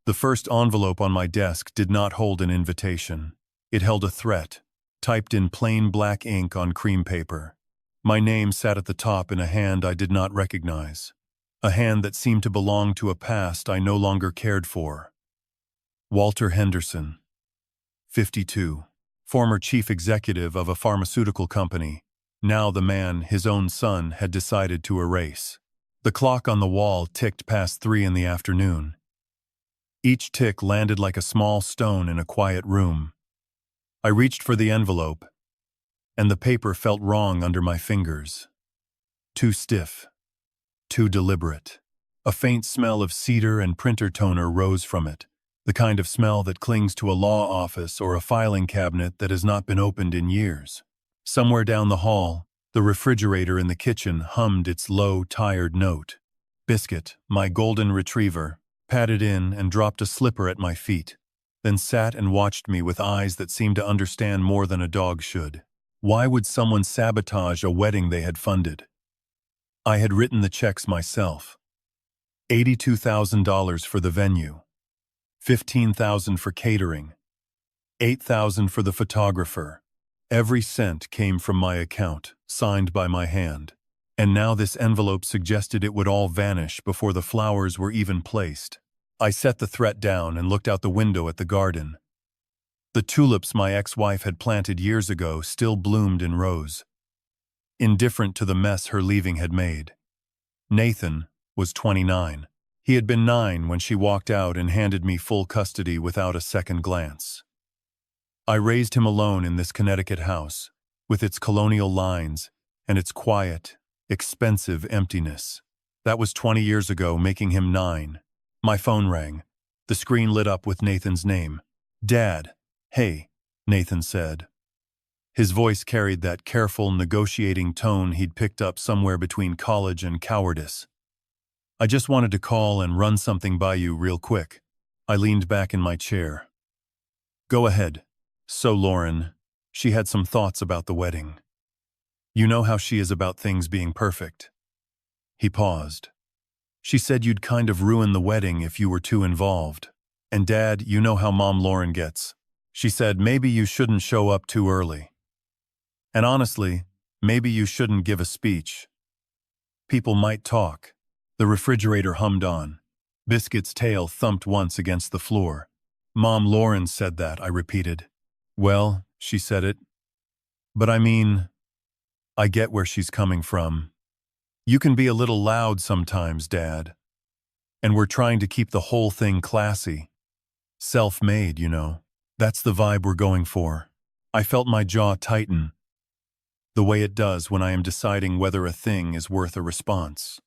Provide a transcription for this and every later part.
The first envelope on my desk did not hold an invitation. It held a threat, typed in plain black ink on cream paper. My name sat at the top in a hand I did not recognize, a hand that seemed to belong to a past I no longer cared for. Walter Henderson, 52, former chief executive of a pharmaceutical company, now the man his own son had decided to erase. The clock on the wall ticked past 3 in the afternoon. Each tick landed like a small stone in a quiet room. I reached for the envelope, and the paper felt wrong under my fingers. Too stiff, too deliberate. A faint smell of cedar and printer toner rose from it, the kind of smell that clings to a law office or a filing cabinet that has not been opened in years. Somewhere down the hall, the refrigerator in the kitchen hummed its low, tired note. Biscuit, my golden retriever, padded in and dropped a slipper at my feet, then sat and watched me with eyes that seemed to understand more than a dog should. Why would someone sabotage a wedding they had funded? I had written the checks myself. $82,000 for the venue, $15,000 for catering, $8,000 for the photographer. Every cent came from my account, signed by my hand. And now this envelope suggested it would all vanish before the flowers were even placed. I set the threat down and looked out the window at the garden. The tulips my ex-wife had planted years ago still bloomed in rows, indifferent to the mess her leaving had made. Nathan was 29. He had been 9 when she walked out and handed me full custody without a second glance. I raised him alone in this Connecticut house, with its colonial lines and its quiet, expensive emptiness. That was 20 years ago, making him 9. My phone rang. The screen lit up with Nathan's name. "Dad." "Hey," Nathan said. His voice carried that careful, negotiating tone he'd picked up somewhere between college and cowardice. "I just wanted to call and run something by you real quick." I leaned back in my chair. "Go ahead." "So Lauren, she had some thoughts about the wedding. You know how she is about things being perfect." He paused. "She said you'd kind of ruin the wedding if you were too involved. And Dad, you know how Mom Lauren gets. She said maybe you shouldn't show up too early. And honestly, maybe you shouldn't give a speech. People might talk." The refrigerator hummed on. Biscuit's tail thumped once against the floor. "Mom Lauren said that," I repeated. "Well, she said it. But I mean, I get where she's coming from. You can be a little loud sometimes, Dad. And we're trying to keep the whole thing classy. Self-made, you know. That's the vibe we're going for." I felt my jaw tighten, the way it does when I am deciding whether a thing is worth a response.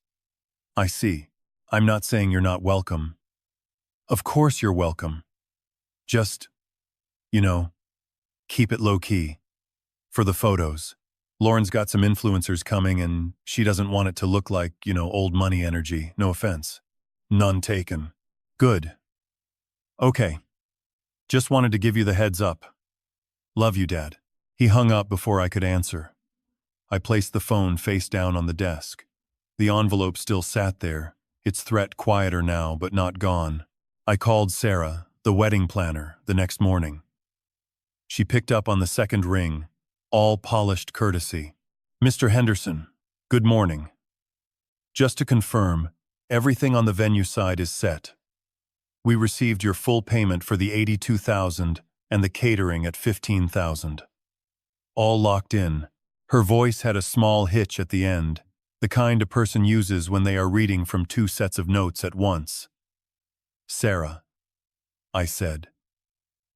"I see. I'm not saying you're not welcome. Of course you're welcome. Just, you know, keep it low-key. For the photos. Lauren's got some influencers coming and she doesn't want it to look like, old money energy. No offense. None taken." "Good. Okay. Just wanted to give you the heads up. Love you, Dad." He hung up before I could answer. I placed the phone face down on the desk. The envelope still sat there, its threat quieter now but not gone. I called Sarah, the wedding planner, the next morning. She picked up on the second ring, all polished courtesy. "Mr. Henderson, good morning. Just to confirm, everything on the venue side is set. We received your full payment for the $82,000 and the catering at $15,000. All locked in." Her voice had a small hitch at the end, the kind a person uses when they are reading from 2 sets of notes at once. "Sarah," I said,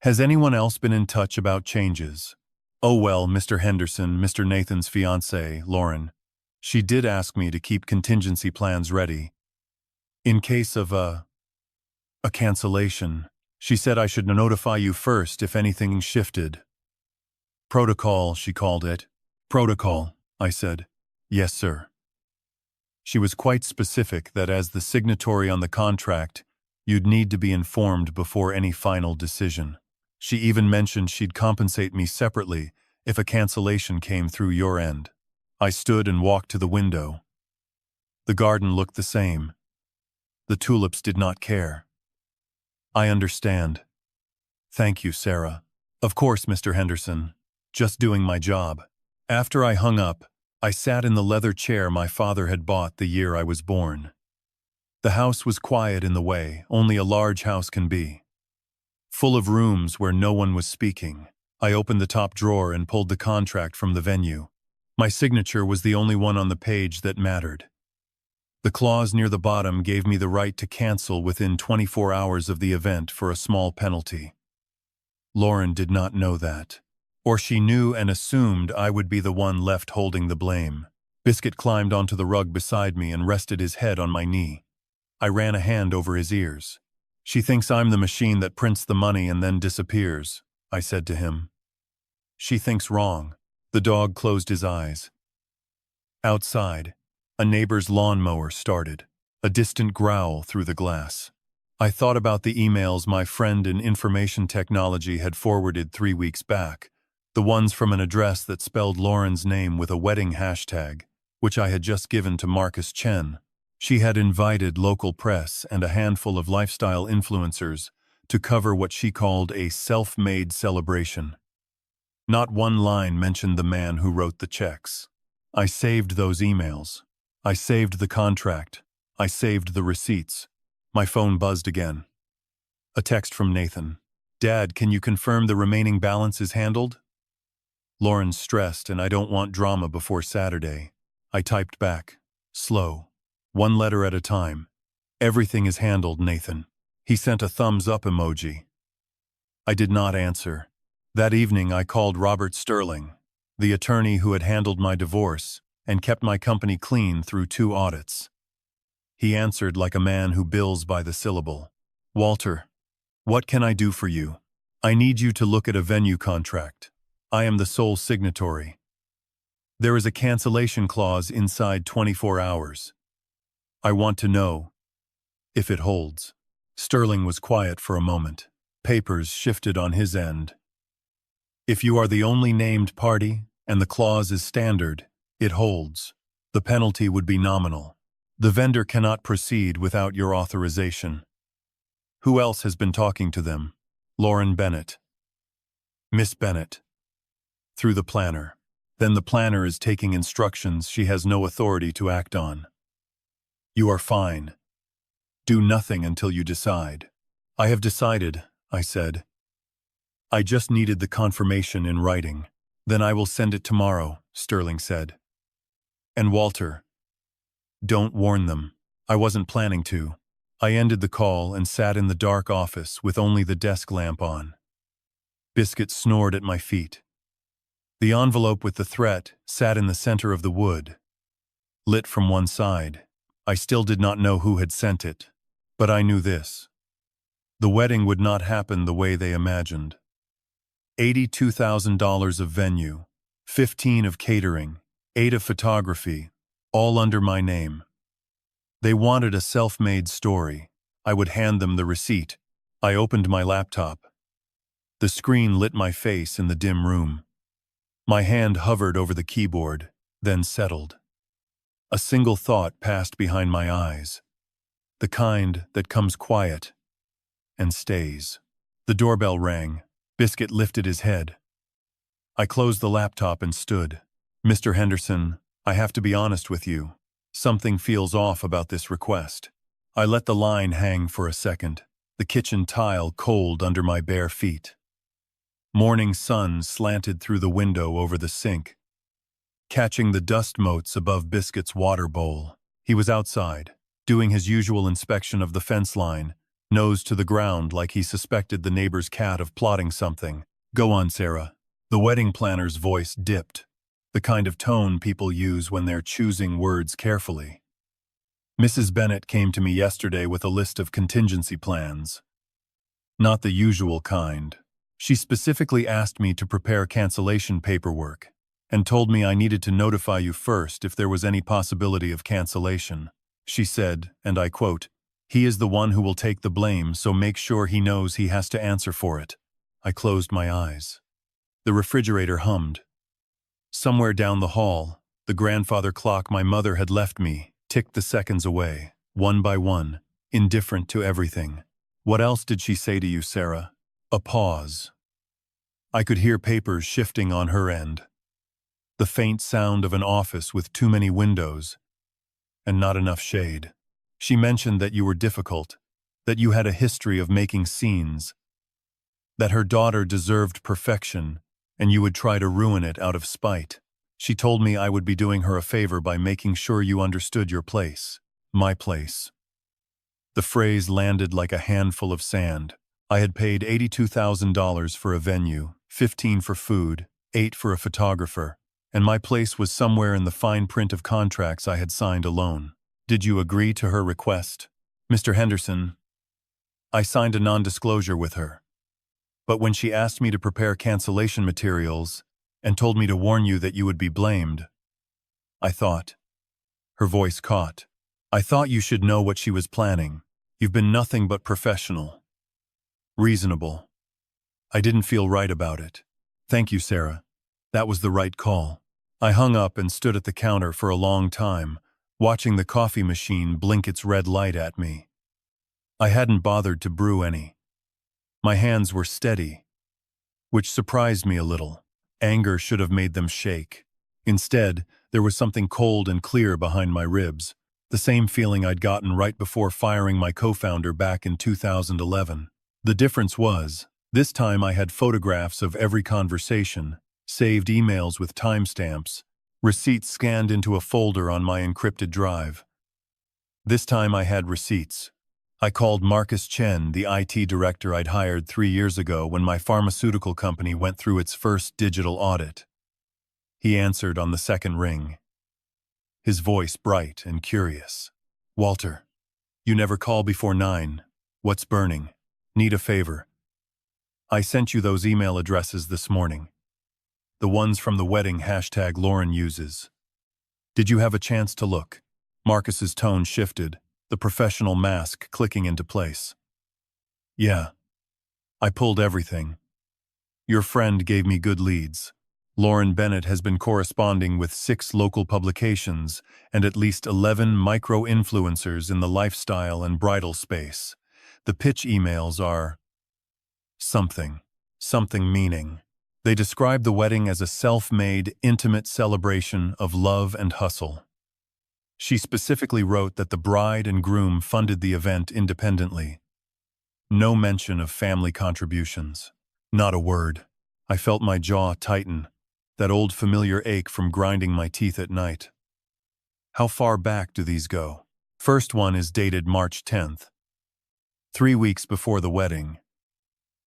"has anyone else been in touch about changes?" "Oh well, Mr. Henderson, Mr. Nathan's fiancée, Lauren. She did ask me to keep contingency plans ready. In case of a cancellation. She said I should notify you first if anything shifted. Protocol, she called it." "Protocol," I said. "Yes, sir." She was quite specific that as the signatory on the contract, you'd need to be informed before any final decision. She even mentioned she'd compensate me separately if a cancellation came through your end. I stood and walked to the window. The garden looked the same. The tulips did not care. I understand. Thank you, Sarah. Of course, Mr. Henderson. Just doing my job. After I hung up, I sat in the leather chair my father had bought the year I was born. The house was quiet in the way only a large house can be. Full of rooms where no one was speaking. I opened the top drawer and pulled the contract from the venue. My signature was the only one on the page that mattered. The clause near the bottom gave me the right to cancel within 24 hours of the event for a small penalty. Lauren did not know that. Or she knew and assumed I would be the one left holding the blame. Biscuit climbed onto the rug beside me and rested his head on my knee. I ran a hand over his ears. She thinks I'm the machine that prints the money and then disappears, I said to him. She thinks wrong. The dog closed his eyes. Outside, a neighbor's lawnmower started, a distant growl through the glass. I thought about the emails my friend in information technology had forwarded 3 weeks back, the ones from an address that spelled Lauren's name with a wedding hashtag, which I had just given to Marcus Chen. She had invited local press and a handful of lifestyle influencers to cover what she called a self-made celebration. Not one line mentioned the man who wrote the checks. I saved those emails. I saved the contract. I saved the receipts. My phone buzzed again. A text from Nathan. Dad, can you confirm the remaining balance is handled? Lauren's stressed and I don't want drama before Saturday. I typed back. Slow. 1 letter at a time. Everything is handled, Nathan. He sent a thumbs up emoji. I did not answer. That evening I called Robert Sterling, the attorney who had handled my divorce and kept my company clean through 2 audits. He answered like a man who bills by the syllable. Walter, what can I do for you? I need you to look at a venue contract. I am the sole signatory. There is a cancellation clause inside 24 hours. I want to know if it holds. Sterling was quiet for a moment. Papers shifted on his end. If you are the only named party and the clause is standard, it holds. The penalty would be nominal. The vendor cannot proceed without your authorization. Who else has been talking to them? Lauren Bennett. Miss Bennett. Through the planner. Then the planner is taking instructions she has no authority to act on. You are fine. Do nothing until you decide. I have decided, I said. I just needed the confirmation in writing. Then I will send it tomorrow, Sterling said. And Walter. Don't warn them. I wasn't planning to. I ended the call and sat in the dark office with only the desk lamp on. Biscuit snored at my feet. The envelope with the threat sat in the center of the wood, lit from one side. I still did not know who had sent it, but I knew this. The wedding would not happen the way they imagined. $82,000 of venue, 15 of catering, 8 of photography, all under my name. They wanted a self-made story. I would hand them the receipt. I opened my laptop. The screen lit my face in the dim room. My hand hovered over the keyboard, then settled. A single thought passed behind my eyes. The kind that comes quiet and stays. The doorbell rang. Biscuit lifted his head. I closed the laptop and stood. Mr. Henderson, I have to be honest with you. Something feels off about this request. I let the line hang for a second, the kitchen tile cold under my bare feet. Morning sun slanted through the window over the sink, catching the dust motes above Biscuit's water bowl. He was outside, doing his usual inspection of the fence line, nose to the ground like he suspected the neighbor's cat of plotting something. Go on, Sarah. The wedding planner's voice dipped, the kind of tone people use when they're choosing words carefully. Mrs. Bennett came to me yesterday with a list of contingency plans. Not the usual kind. She specifically asked me to prepare cancellation paperwork and told me I needed to notify you first if there was any possibility of cancellation. She said, and I quote, "He is the one who will take the blame, so make sure he knows he has to answer for it." I closed my eyes. The refrigerator hummed. Somewhere down the hall, the grandfather clock my mother had left me ticked the seconds away, one by one, indifferent to everything. What else did she say to you, Sarah? A pause. I could hear papers shifting on her end. The faint sound of an office with too many windows and not enough shade. She mentioned that you were difficult, that you had a history of making scenes, that her daughter deserved perfection and you would try to ruin it out of spite. She told me I would be doing her a favor by making sure you understood your place, my place. The phrase landed like a handful of sand. I had paid $82,000 for a venue, $15,000 for food, $8,000 for a photographer, and my place was somewhere in the fine print of contracts I had signed alone. Did you agree to her request? Mr. Henderson, I signed a non-disclosure with her. But when she asked me to prepare cancellation materials and told me to warn you that you would be blamed, I thought. Her voice caught. I thought you should know what she was planning. You've been nothing but professional. Reasonable. I didn't feel right about it. Thank you, Sarah. That was the right call. I hung up and stood at the counter for a long time, watching the coffee machine blink its red light at me. I hadn't bothered to brew any. My hands were steady, which surprised me a little. Anger should have made them shake. Instead, there was something cold and clear behind my ribs, the same feeling I'd gotten right before firing my co-founder back in 2011. The difference was, this time I had photographs of every conversation, saved emails with timestamps, receipts scanned into a folder on my encrypted drive. This time I had receipts. I called Marcus Chen, the IT director I'd hired 3 years ago when my pharmaceutical company went through its first digital audit. He answered on the second ring, his voice bright and curious. Walter, you never call before 9. What's burning? Need a favor. I sent you those email addresses this morning. The ones from the wedding hashtag Lauren uses. Did you have a chance to look? Marcus's tone shifted, the professional mask clicking into place. Yeah. I pulled everything. Your friend gave me good leads. Lauren Bennett has been corresponding with 6 local publications and at least 11 micro-influencers in the lifestyle and bridal space. The pitch emails are something meaning. They describe the wedding as a self-made, intimate celebration of love and hustle. She specifically wrote that the bride and groom funded the event independently. No mention of family contributions. Not a word. I felt my jaw tighten, that old familiar ache from grinding my teeth at night. How far back do these go? First one is dated March 10th. 3 weeks before the wedding.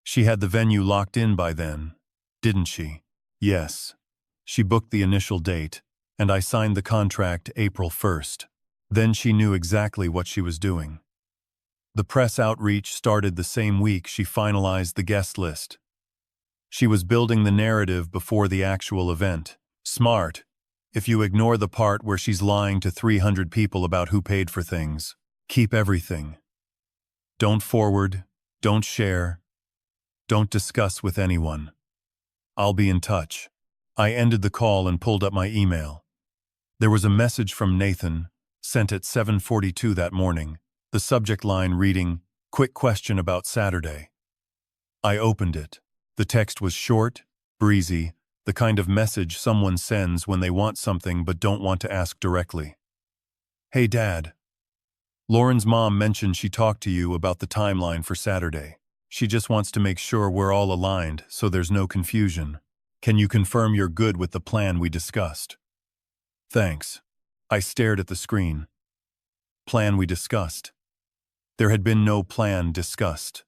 She had the venue locked in by then, didn't she? Yes. She booked the initial date, and I signed the contract April 1st. Then she knew exactly what she was doing. The press outreach started the same week she finalized the guest list. She was building the narrative before the actual event. Smart, if you ignore the part where she's lying to 300 people about who paid for things. Keep everything. Don't forward, don't share, don't discuss with anyone. I'll be in touch. I ended the call and pulled up my email. There was a message from Nathan, sent at 7:42 that morning, the subject line reading, "Quick question about Saturday." I opened it. The text was short, breezy, the kind of message someone sends when they want something but don't want to ask directly. Hey Dad. Lauren's mom mentioned she talked to you about the timeline for Saturday. She just wants to make sure we're all aligned so there's no confusion. Can you confirm you're good with the plan we discussed? Thanks. I stared at the screen. Plan we discussed. There had been no plan discussed.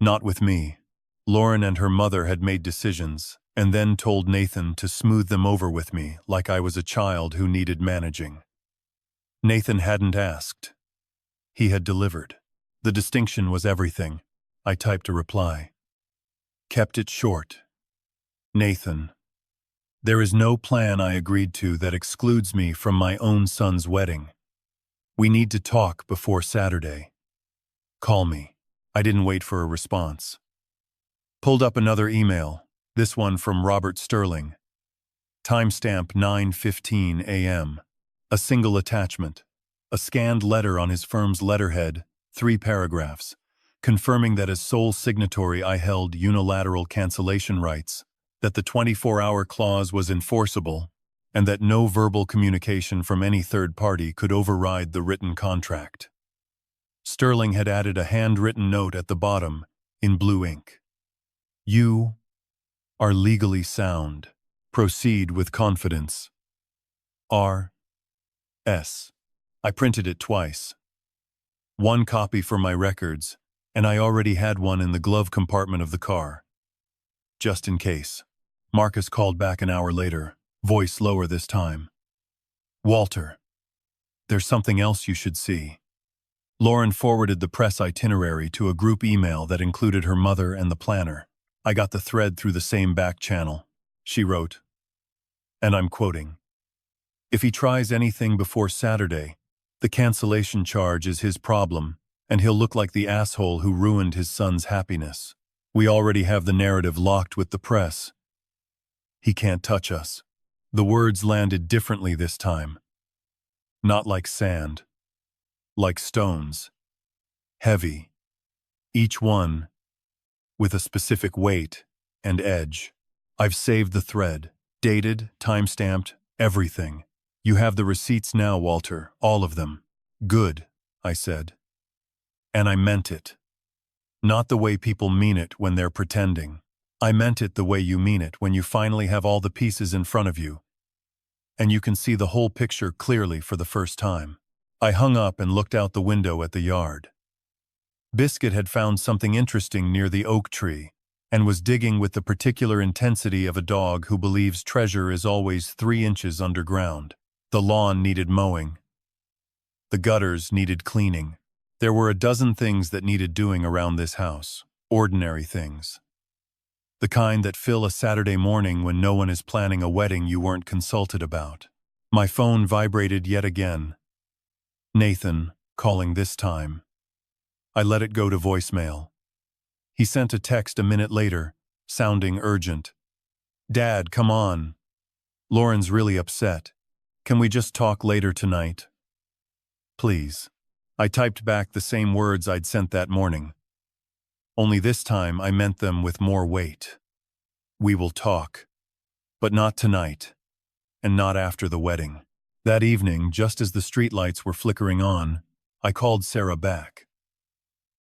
Not with me. Lauren and her mother had made decisions, and then told Nathan to smooth them over with me like I was a child who needed managing. Nathan hadn't asked. He had delivered. The distinction was everything. I typed a reply. Kept it short. Nathan. There is no plan I agreed to that excludes me from my own son's wedding. We need to talk before Saturday. Call me. I didn't wait for a response. Pulled up another email, this one from Robert Sterling. Timestamp 9:15 a.m. A single attachment. A scanned letter on his firm's letterhead, 3 paragraphs. confirming that as sole signatory I held unilateral cancellation rights, that the 24-hour clause was enforceable, and that no verbal communication from any third party could override the written contract. Sterling had added a handwritten note at the bottom, in blue ink. You are legally sound. Proceed with confidence. R.S. I printed it twice. One copy for my records, and I already had one in the glove compartment of the car. Just in case. Marcus called back an hour later, voice lower this time. Walter, there's something else you should see. Lauren forwarded the press itinerary to a group email that included her mother and the planner. I got the thread through the same back channel. She wrote, and I'm quoting, "If he tries anything before Saturday, the cancellation charge is his problem, and he'll look like the asshole who ruined his son's happiness. We already have the narrative locked with the press. He can't touch us." The words landed differently this time. Not like sand. Like stones. Heavy. Each one with a specific weight and edge. I've saved the thread, dated, time-stamped, everything. You have the receipts now, Walter, all of them. Good, I said. And I meant it. Not the way people mean it when they're pretending. I meant it the way you mean it when you finally have all the pieces in front of you, and you can see the whole picture clearly for the first time. I hung up and looked out the window at the yard. Biscuit had found something interesting near the oak tree, and was digging with the particular intensity of a dog who believes treasure is always 3 inches underground. The lawn needed mowing. The gutters needed cleaning. There were a dozen things that needed doing around this house, ordinary things. The kind that fill a Saturday morning when no one is planning a wedding you weren't consulted about. My phone vibrated yet again. Nathan, calling this time. I let it go to voicemail. He sent a text a minute later, sounding urgent. Dad, come on. Lauren's really upset. Can we just talk later tonight? Please. I typed back the same words I'd sent that morning. Only this time I meant them with more weight. We will talk. But not tonight. And not after the wedding. That evening, just as the streetlights were flickering on, I called Sarah back.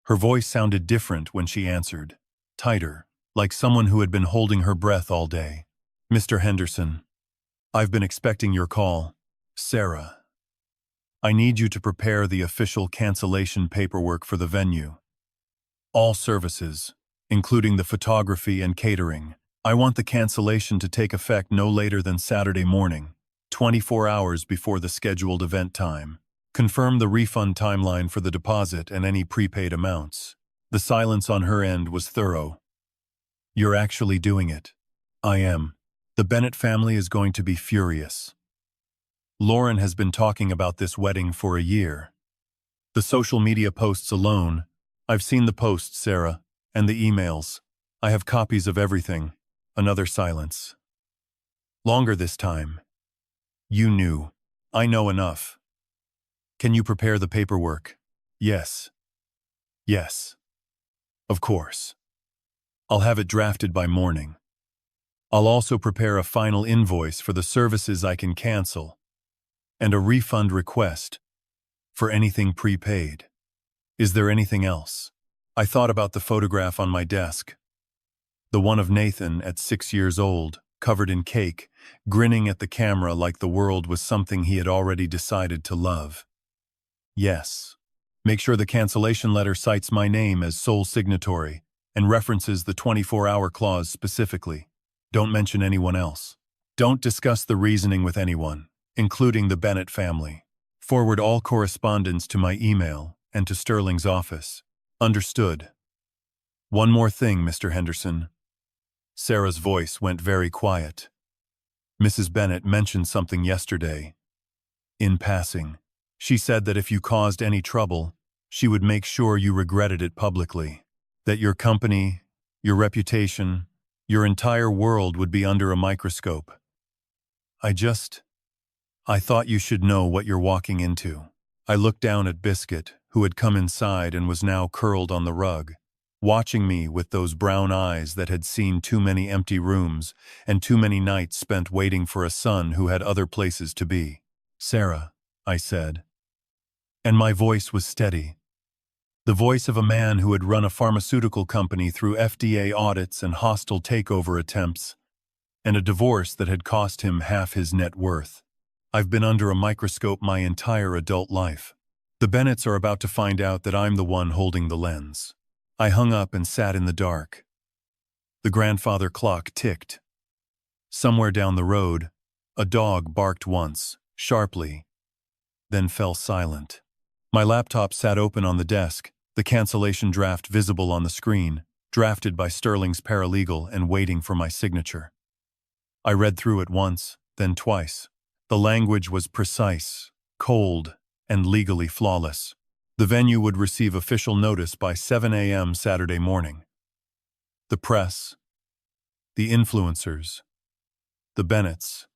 Her voice sounded different when she answered. Tighter, like someone who had been holding her breath all day. Mr. Henderson, I've been expecting your call. Sarah. I need you to prepare the official cancellation paperwork for the venue. All services, including the photography and catering. I want the cancellation to take effect no later than Saturday morning, 24 hours before the scheduled event time. Confirm the refund timeline for the deposit and any prepaid amounts. The silence on her end was thorough. You're actually doing it. I am. The Bennett family is going to be furious. Lauren has been talking about this wedding for a year. The social media posts alone. I've seen the posts, Sarah, and the emails. I have copies of everything. Another silence. Longer this time. You knew. I know enough. Can you prepare the paperwork? Yes. Yes. Of course. I'll have it drafted by morning. I'll also prepare a final invoice for the services I can cancel, and a refund request for anything prepaid. Is there anything else? I thought about the photograph on my desk. The one of Nathan at 6 years old, covered in cake, grinning at the camera like the world was something he had already decided to love. Yes. Make sure the cancellation letter cites my name as sole signatory and references the 24-hour clause specifically. Don't mention anyone else. Don't discuss the reasoning with anyone, including the Bennett family. Forward all correspondence to my email and to Sterling's office. Understood. One more thing, Mr. Henderson. Sarah's voice went very quiet. Mrs. Bennett mentioned something yesterday. In passing. She said that if you caused any trouble, she would make sure you regretted it publicly. That your company, your reputation, your entire world would be under a microscope. I thought you should know what you're walking into. I looked down at Biscuit, who had come inside and was now curled on the rug, watching me with those brown eyes that had seen too many empty rooms and too many nights spent waiting for a son who had other places to be. "Sarah," I said, and my voice was steady. The voice of a man who had run a pharmaceutical company through FDA audits and hostile takeover attempts, and a divorce that had cost him half his net worth. "I've been under a microscope my entire adult life. The Bennetts are about to find out that I'm the one holding the lens." I hung up and sat in the dark. The grandfather clock ticked. Somewhere down the road, a dog barked once, sharply, then fell silent. My laptop sat open on the desk, the cancellation draft visible on the screen, drafted by Sterling's paralegal and waiting for my signature. I read through it once, then twice. The language was precise, cold, and legally flawless. The venue would receive official notice by 7 a.m. Saturday morning. The press, the influencers, the Bennetts,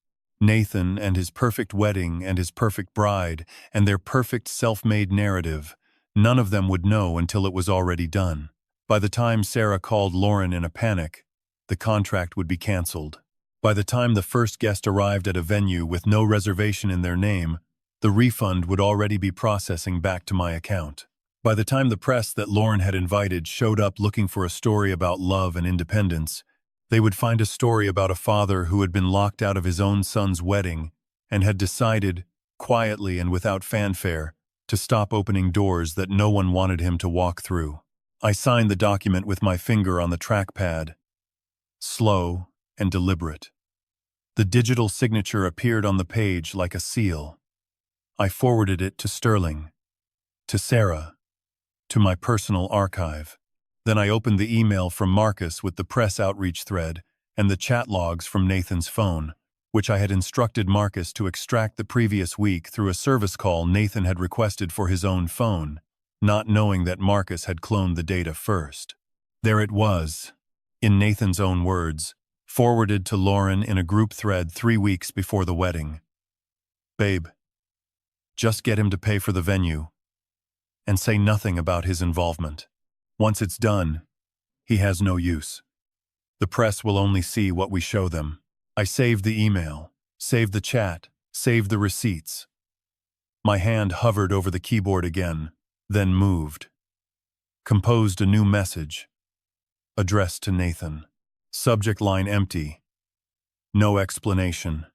Nathan and his perfect wedding and his perfect bride and their perfect self-made narrative, none of them would know until it was already done. By the time Sarah called Lauren in a panic, the contract would be canceled. By the time the first guest arrived at a venue with no reservation in their name, the refund would already be processing back to my account. By the time the press that Lauren had invited showed up looking for a story about love and independence, they would find a story about a father who had been locked out of his own son's wedding and had decided, quietly and without fanfare, to stop opening doors that no one wanted him to walk through. I signed the document with my finger on the trackpad, slow and deliberate. The digital signature appeared on the page like a seal. I forwarded it to Sterling, to Sarah, to my personal archive. Then I opened the email from Marcus with the press outreach thread and the chat logs from Nathan's phone, which I had instructed Marcus to extract the previous week through a service call Nathan had requested for his own phone, not knowing that Marcus had cloned the data first. There it was, in Nathan's own words, forwarded to Lauren in a group thread 3 weeks before the wedding. "Babe, just get him to pay for the venue, and say nothing about his involvement. Once it's done, he has no use. The press will only see what we show them." I saved the email, saved the chat, saved the receipts. My hand hovered over the keyboard again, then moved. Composed a new message, addressed to Nathan. Subject line empty. No explanation.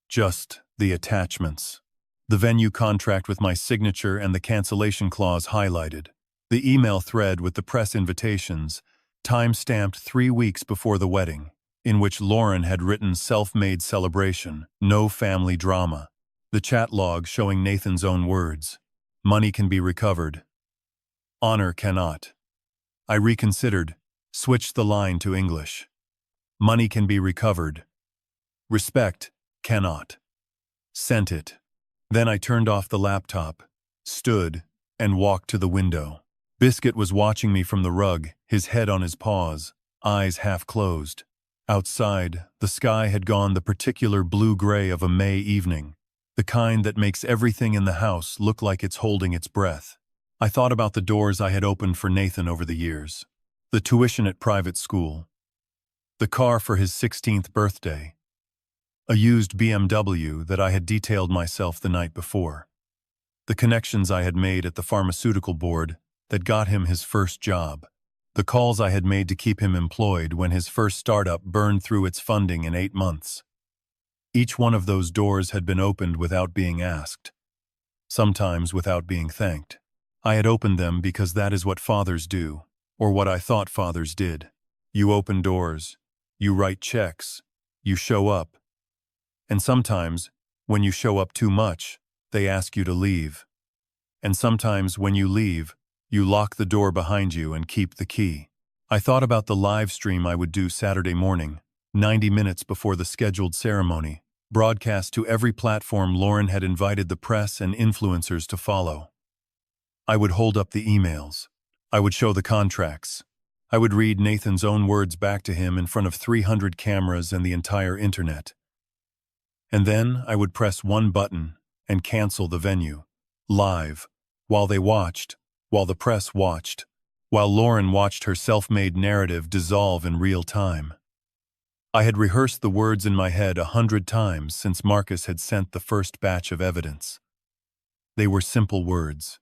Just the attachments. The venue contract with my signature and the cancellation clause highlighted. The email thread with the press invitations, time-stamped 3 weeks before the wedding, in which Lauren had written self-made celebration, no family drama. The chat log showing Nathan's own words. Money can be recovered. Honor cannot. I reconsidered, switched the line to English. Money can be recovered. Respect cannot. Sent it. Then I turned off the laptop, stood, and walked to the window. Biscuit was watching me from the rug, his head on his paws, eyes half closed. Outside, the sky had gone the particular blue-gray of a May evening, the kind that makes everything in the house look like it's holding its breath. I thought about the doors I had opened for Nathan over the years. The tuition at private school. The car for his 16th birthday. A used BMW that I had detailed myself the night before. The connections I had made at the pharmaceutical board that got him his first job. The calls I had made to keep him employed when his first startup burned through its funding in 8 months. Each one of those doors had been opened without being asked, sometimes without being thanked. I had opened them because that is what fathers do, or what I thought fathers did. You open doors, you write checks, you show up. And sometimes, when you show up too much, they ask you to leave. And sometimes when you leave, you lock the door behind you and keep the key. I thought about the live stream I would do Saturday morning, 90 minutes before the scheduled ceremony, broadcast to every platform Lauren had invited the press and influencers to follow. I would hold up the emails. I would show the contracts. I would read Nathan's own words back to him in front of 300 cameras and the entire internet. And then I would press one button and cancel the venue, live, While they watched, while the press watched, while Lauren watched her self-made narrative dissolve in real time. I had rehearsed the words in my head 100 times since Marcus had sent the first batch of evidence. They were simple words.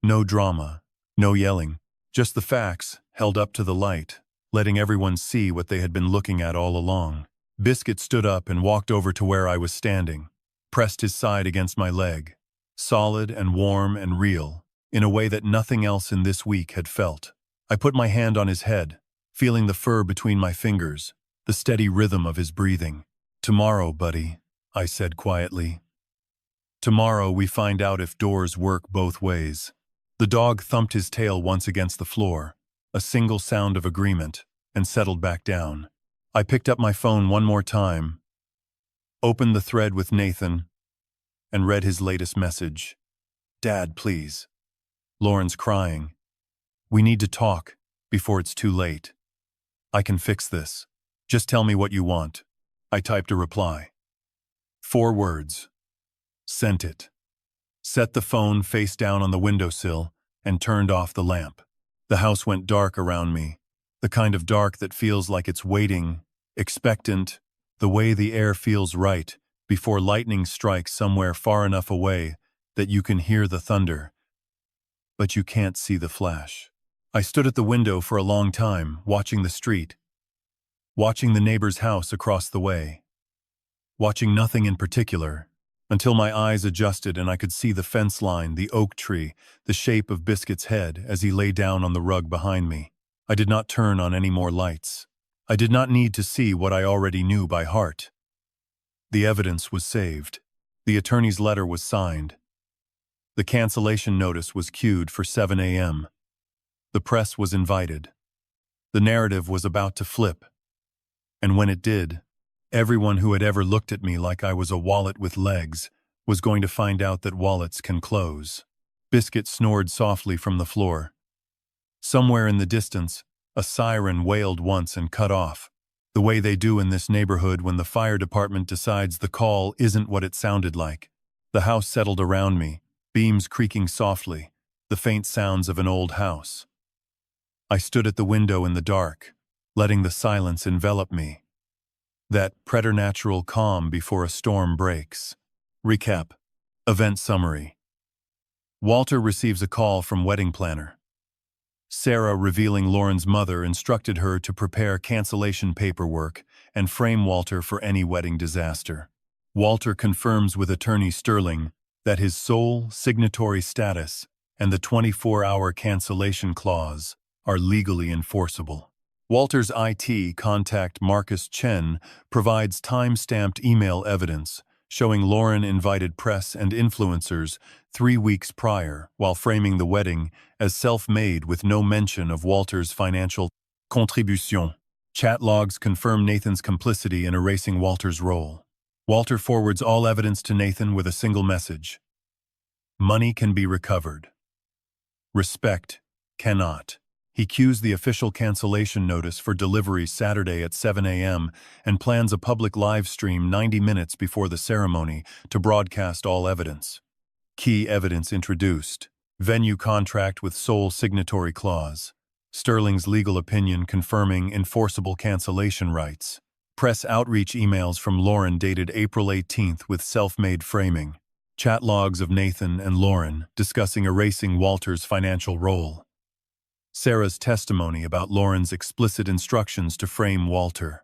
No drama, no yelling, just the facts held up to the light, letting everyone see what they had been looking at all along. Biscuit stood up and walked over to where I was standing, pressed his side against my leg, solid and warm and real, in a way that nothing else in this week had felt. I put my hand on his head, feeling the fur between my fingers, the steady rhythm of his breathing. "Tomorrow, buddy," I said quietly. "Tomorrow we find out if doors work both ways." The dog thumped his tail once against the floor, a single sound of agreement, and settled back down. I picked up my phone one more time, opened the thread with Nathan, and read his latest message. "Dad, please. Lauren's crying. We need to talk before it's too late. I can fix this. Just tell me what you want." I typed a reply. 4 words. Sent it. Set the phone face down on the windowsill and turned off the lamp. The house went dark around me, the kind of dark that feels like it's waiting, expectant, the way the air feels right before lightning strikes somewhere far enough away that you can hear the thunder, but you can't see the flash. I stood at the window for a long time, watching the street, watching the neighbor's house across the way, watching nothing in particular, until my eyes adjusted and I could see the fence line, the oak tree, the shape of Biscuit's head as he lay down on the rug behind me. I did not turn on any more lights. I did not need to see what I already knew by heart. The evidence was saved. The attorney's letter was signed. The cancellation notice was queued for 7 a.m. The press was invited. The narrative was about to flip. And when it did, everyone who had ever looked at me like I was a wallet with legs was going to find out that wallets can close. Biscuit snored softly from the floor. Somewhere in the distance, a siren wailed once and cut off, the way they do in this neighborhood when the fire department decides the call isn't what it sounded like. The house settled around me, beams creaking softly, the faint sounds of an old house. I stood at the window in the dark, letting the silence envelop me. That preternatural calm before a storm breaks. Recap. Event summary. Walter receives a call from wedding planner. Sarah, revealing Lauren's mother, instructed her to prepare cancellation paperwork and frame Walter for any wedding disaster. Walter confirms with attorney Sterling that his sole signatory status and the 24-hour cancellation clause are legally enforceable. Walter's IT contact Marcus Chen provides time-stamped email evidence showing Lauren invited press and influencers 3 weeks prior while framing the wedding as self-made with no mention of Walter's financial contribution. Chat logs confirm Nathan's complicity in erasing Walter's role. Walter forwards all evidence to Nathan with a single message. Money can be recovered. Respect cannot. He cues the official cancellation notice for delivery Saturday at 7 a.m. and plans a public live stream 90 minutes before the ceremony to broadcast all evidence. Key evidence introduced. Venue contract with sole signatory clause. Sterling's legal opinion confirming enforceable cancellation rights. Press outreach emails from Lauren dated April 18th with self-made framing. Chat logs of Nathan and Lauren discussing erasing Walter's financial role. Sarah's testimony about Lauren's explicit instructions to frame Walter.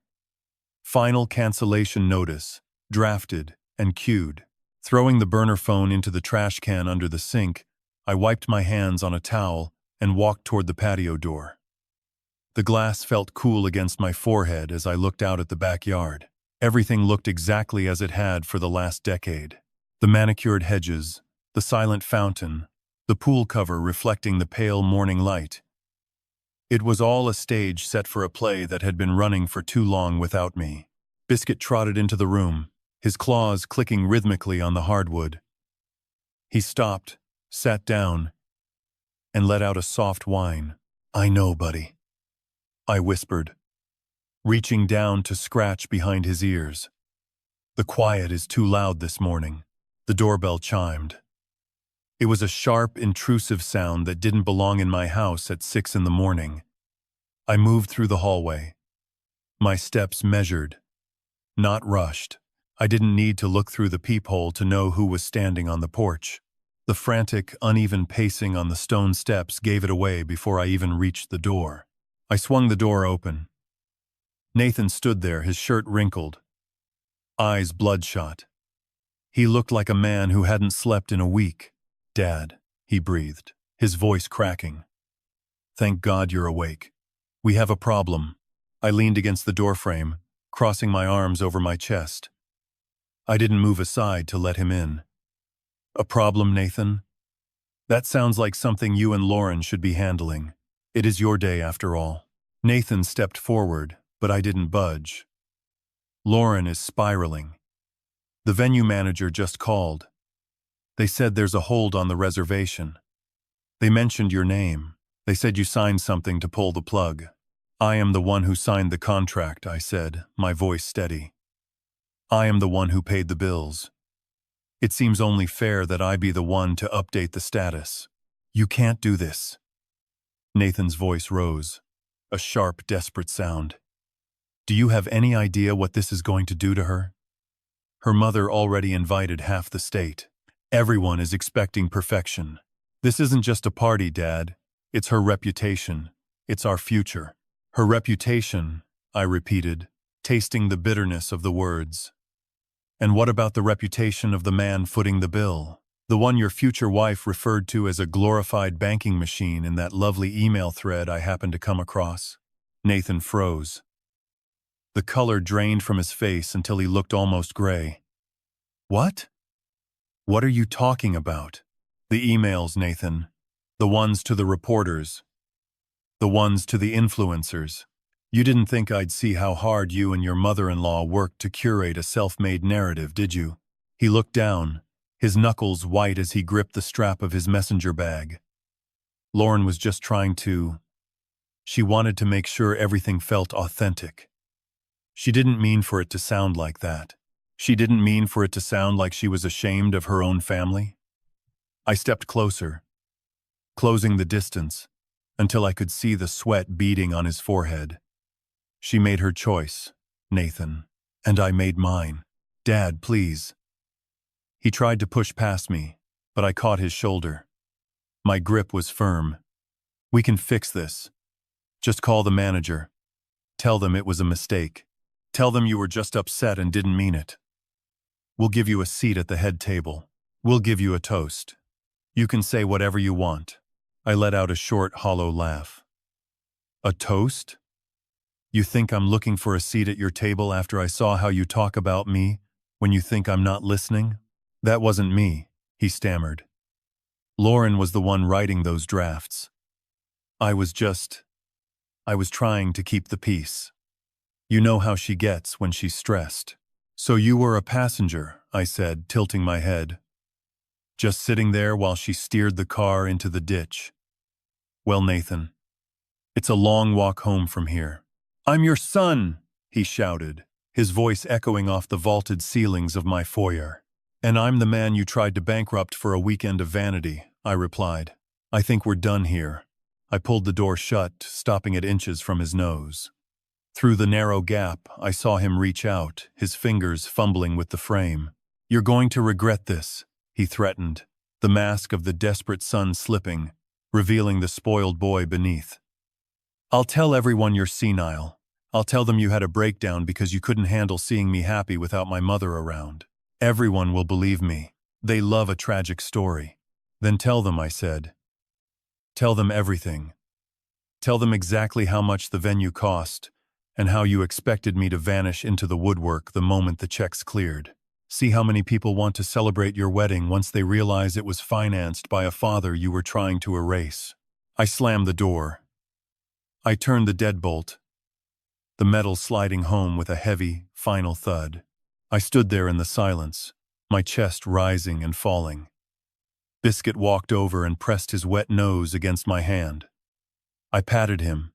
Final cancellation notice, drafted and queued. Throwing the burner phone into the trash can under the sink, I wiped my hands on a towel and walked toward the patio door. The glass felt cool against my forehead as I looked out at the backyard. Everything looked exactly as it had for the last decade. The manicured hedges, the silent fountain, the pool cover reflecting the pale morning light. It was all a stage set for a play that had been running for too long without me. Biscuit trotted into the room, his claws clicking rhythmically on the hardwood. He stopped, sat down, and let out a soft whine. "I know, buddy," I whispered, reaching down to scratch behind his ears. "The quiet is too loud this morning." The doorbell chimed. It was a sharp, intrusive sound that didn't belong in my house at 6 in the morning. I moved through the hallway. My steps measured, not rushed. I didn't need to look through the peephole to know who was standing on the porch. The frantic, uneven pacing on the stone steps gave it away before I even reached the door. I swung the door open. Nathan stood there, his shirt wrinkled, eyes bloodshot. He looked like a man who hadn't slept in a week. "Dad," he breathed, his voice cracking. "Thank God you're awake. We have a problem." I leaned against the doorframe, crossing my arms over my chest. I didn't move aside to let him in. "A problem, Nathan? That sounds like something you and Lauren should be handling. It is your day after all." Nathan stepped forward, but I didn't budge. "Lauren is spiraling. The venue manager just called. They said there's a hold on the reservation. They mentioned your name. They said you signed something to pull the plug." "I am the one who signed the contract," I said, my voice steady. "I am the one who paid the bills. It seems only fair that I be the one to update the status." "You can't do this." Nathan's voice rose, a sharp, desperate sound. "Do you have any idea what this is going to do to her? Her mother already invited half the state. Everyone is expecting perfection. This isn't just a party, Dad. It's her reputation. It's our future." "Her reputation," I repeated, tasting the bitterness of the words. "And what about the reputation of the man footing the bill? The one your future wife referred to as a glorified banking machine in that lovely email thread I happened to come across?" Nathan froze. The color drained from his face until he looked almost gray. "What? What are you talking about?" "The emails, Nathan. The ones to the reporters. The ones to the influencers. You didn't think I'd see how hard you and your mother-in-law worked to curate a self-made narrative, did you?" He looked down, his knuckles white as he gripped the strap of his messenger bag. "Lauren was just trying to... She wanted to make sure everything felt authentic. She didn't mean for it to sound like that. She didn't mean for it to sound like she was ashamed of her own family." I stepped closer, closing the distance, until I could see the sweat beading on his forehead. "She made her choice, Nathan, and I made mine. Dad, please." He tried to push past me, but I caught his shoulder. My grip was firm. "We can fix this. Just call the manager. Tell them it was a mistake. Tell them you were just upset and didn't mean it. We'll give you a seat at the head table. We'll give you a toast. You can say whatever you want." I let out a short, hollow laugh. "A toast? You think I'm looking for a seat at your table after I saw how you talk about me, when you think I'm not listening?" "That wasn't me," he stammered. "Lauren was the one writing those drafts. I was trying to keep the peace. You know how she gets when she's stressed." "So you were a passenger," I said, tilting my head. "Just sitting there while she steered the car into the ditch. Well, Nathan, it's a long walk home from here." "I'm your son," he shouted, his voice echoing off the vaulted ceilings of my foyer. "And I'm the man you tried to bankrupt for a weekend of vanity," I replied. "I think we're done here." I pulled the door shut, stopping it inches from his nose. Through the narrow gap, I saw him reach out, his fingers fumbling with the frame. "You're going to regret this," he threatened, the mask of the desperate son slipping, revealing the spoiled boy beneath. "I'll tell everyone you're senile. I'll tell them you had a breakdown because you couldn't handle seeing me happy without my mother around. Everyone will believe me. They love a tragic story." "Then tell them," I said. "Tell them everything. Tell them exactly how much the venue cost, and how you expected me to vanish into the woodwork the moment the checks cleared. See how many people want to celebrate your wedding once they realize it was financed by a father you were trying to erase." I slammed the door. I turned the deadbolt, the metal sliding home with a heavy, final thud. I stood there in the silence, my chest rising and falling. Biscuit walked over and pressed his wet nose against my hand. I patted him,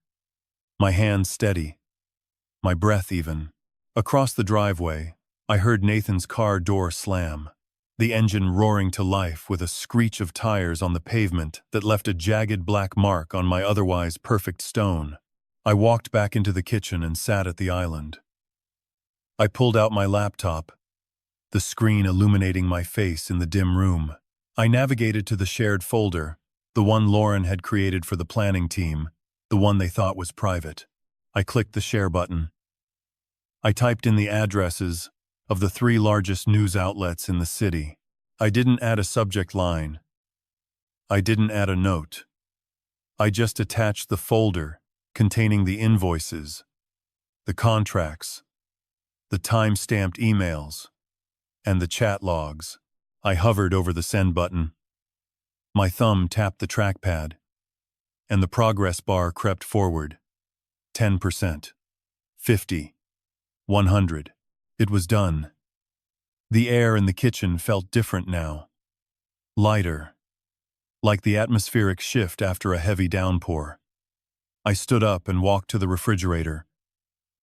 my hand steady, my breath even. Across the driveway, I heard Nathan's car door slam. the engine roaring to life with a screech of tires on the pavement that left a jagged black mark on my otherwise perfect stone. I walked back into the kitchen and sat at the island. I pulled out my laptop, the screen illuminating my face in the dim room. I navigated to the shared folder, the one Lauren had created for the planning team, the one they thought was private. I clicked the share button. I typed in the addresses of the 3 largest news outlets in the city. I didn't add a subject line. I didn't add a note. I just attached the folder containing the invoices, the contracts, the time-stamped emails, and the chat logs. I hovered over the send button. My thumb tapped the trackpad, and the progress bar crept forward. 10%. 50. 100. It was done. The air in the kitchen felt different now. Lighter. Like the atmospheric shift after a heavy downpour. I stood up and walked to the refrigerator,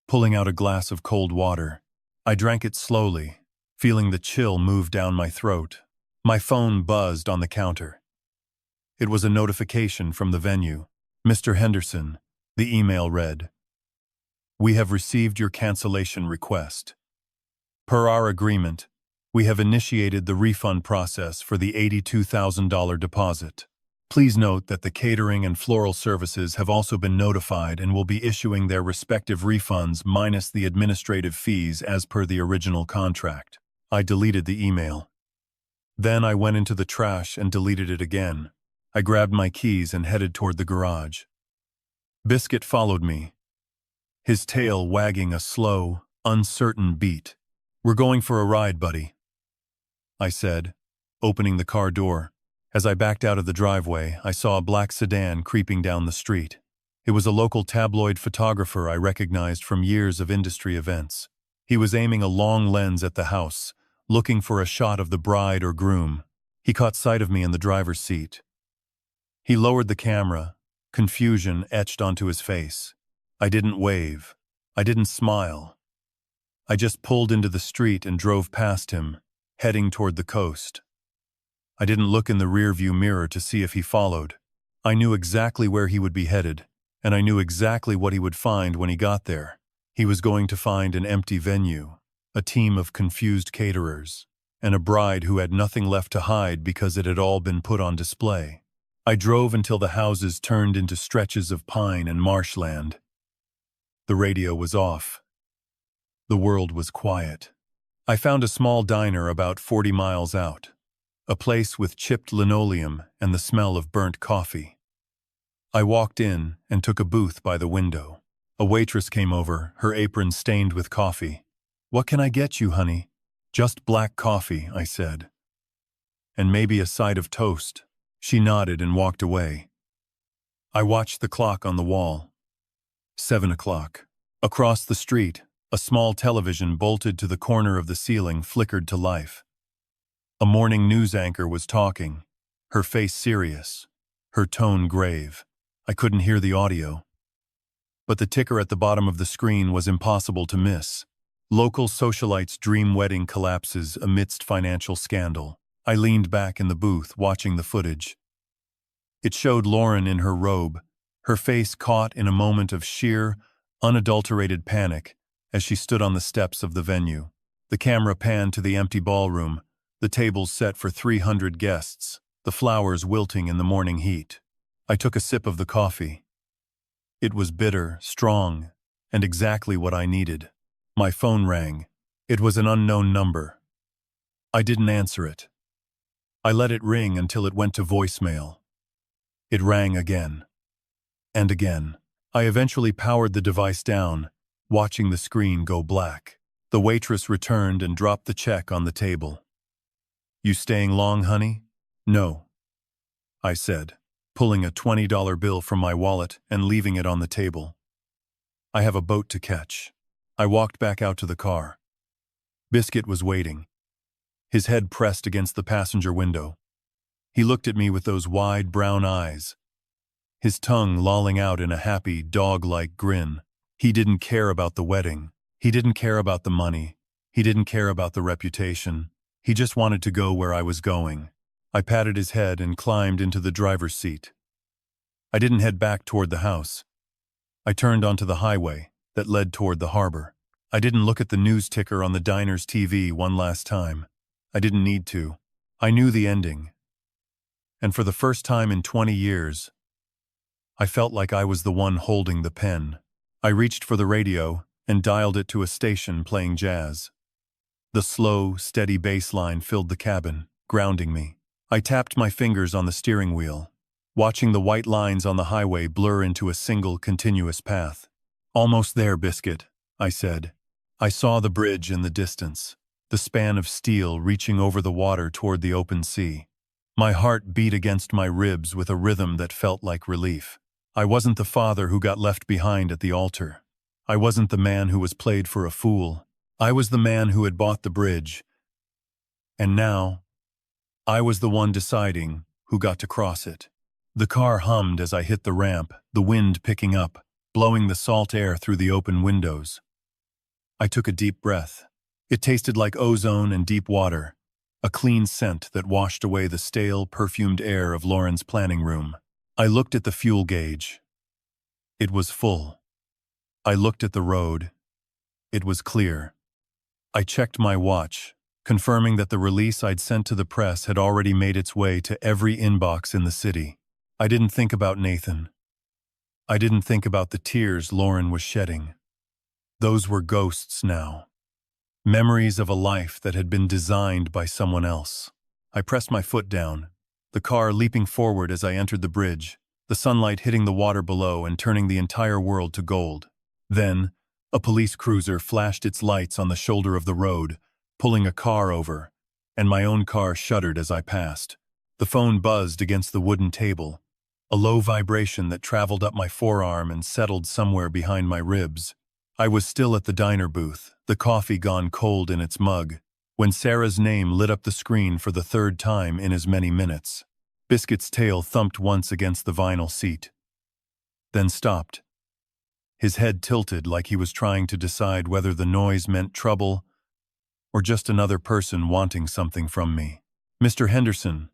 pulling out a glass of cold water. I drank it slowly, feeling the chill move down my throat. My phone buzzed on the counter. It was a notification from the venue. Mr. Henderson, the email read. We have received your cancellation request. Per our agreement, we have initiated the refund process for the $82,000 deposit. Please note that the catering and floral services have also been notified and will be issuing their respective refunds minus the administrative fees as per the original contract. I deleted the email. Then I went into the trash and deleted it again. I grabbed my keys and headed toward the garage. Biscuit followed me, his tail wagging a slow, uncertain beat. We're going for a ride, buddy, I said, opening the car door. As I backed out of the driveway, I saw a black sedan creeping down the street. It was a local tabloid photographer I recognized from years of industry events. He was aiming a long lens at the house, looking for a shot of the bride or groom. He caught sight of me in the driver's seat. He lowered the camera, confusion etched onto his face. I didn't wave. I didn't smile. I just pulled into the street and drove past him, heading toward the coast. I didn't look in the rearview mirror to see if he followed. I knew exactly where he would be headed, and I knew exactly what he would find when he got there. He was going to find an empty venue, a team of confused caterers, and a bride who had nothing left to hide because it had all been put on display. I drove until the houses turned into stretches of pine and marshland. The radio was off. The world was quiet. I found a small diner about 40 miles out. A place with chipped linoleum and the smell of burnt coffee. I walked in and took a booth by the window. A waitress came over, her apron stained with coffee. "What can I get you, honey?" "Just black coffee," I said. "And maybe a side of toast." She nodded and walked away. I watched the clock on the wall. 7 o'clock. Across the street, a small television bolted to the corner of the ceiling flickered to life. A morning news anchor was talking, her face serious, her tone grave. I couldn't hear the audio. But the ticker at the bottom of the screen was impossible to miss. Local socialites' dream wedding collapses amidst financial scandal. I leaned back in the booth, watching the footage. It showed Lauren in her robe, her face caught in a moment of sheer, unadulterated panic as she stood on the steps of the venue. The camera panned to the empty ballroom, the tables set for 300 guests, the flowers wilting in the morning heat. I took a sip of the coffee. It was bitter, strong, and exactly what I needed. My phone rang. It was an unknown number. I didn't answer it. I let it ring until it went to voicemail. It rang again. And again. I eventually powered the device down, watching the screen go black. The waitress returned and dropped the check on the table. "You staying long, honey?" "No," I said, pulling a $20 bill from my wallet and leaving it on the table. "I have a boat to catch." I walked back out to the car. Biscuit was waiting, his head pressed against the passenger window. He looked at me with those wide brown eyes, his tongue lolling out in a happy, dog-like grin. He didn't care about the wedding. He didn't care about the money. He didn't care about the reputation. He just wanted to go where I was going. I patted his head and climbed into the driver's seat. I didn't head back toward the house. I turned onto the highway that led toward the harbor. I didn't look at the news ticker on the diner's TV one last time. I didn't need to. I knew the ending. And for the first time in 20 years, I felt like I was the one holding the pen. I reached for the radio and dialed it to a station playing jazz. The slow, steady bass line filled the cabin, grounding me. I tapped my fingers on the steering wheel, watching the white lines on the highway blur into a single continuous path. "Almost there, Biscuit," I said. I saw the bridge in the distance, the span of steel reaching over the water toward the open sea. My heart beat against my ribs with a rhythm that felt like relief. I wasn't the father who got left behind at the altar. I wasn't the man who was played for a fool. I was the man who had bought the bridge. And now, I was the one deciding who got to cross it. The car hummed as I hit the ramp, the wind picking up, blowing the salt air through the open windows. I took a deep breath. It tasted like ozone and deep water, a clean scent that washed away the stale, perfumed air of Lauren's planning room. I looked at the fuel gauge. It was full. I looked at the road. It was clear. I checked my watch, confirming that the release I'd sent to the press had already made its way to every inbox in the city. I didn't think about Nathan. I didn't think about the tears Lauren was shedding. Those were ghosts now. Memories of a life that had been designed by someone else. I pressed my foot down, the car leaping forward as I entered the bridge, the sunlight hitting the water below and turning the entire world to gold. Then, a police cruiser flashed its lights on the shoulder of the road, pulling a car over, and my own car shuddered as I passed. The phone buzzed against the wooden table, a low vibration that traveled up my forearm and settled somewhere behind my ribs. I was still at the diner booth, the coffee gone cold in its mug, when Sarah's name lit up the screen for the third time in as many minutes. Biscuit's tail thumped once against the vinyl seat, then stopped. His head tilted like he was trying to decide whether the noise meant trouble or just another person wanting something from me. "Mr. Henderson,"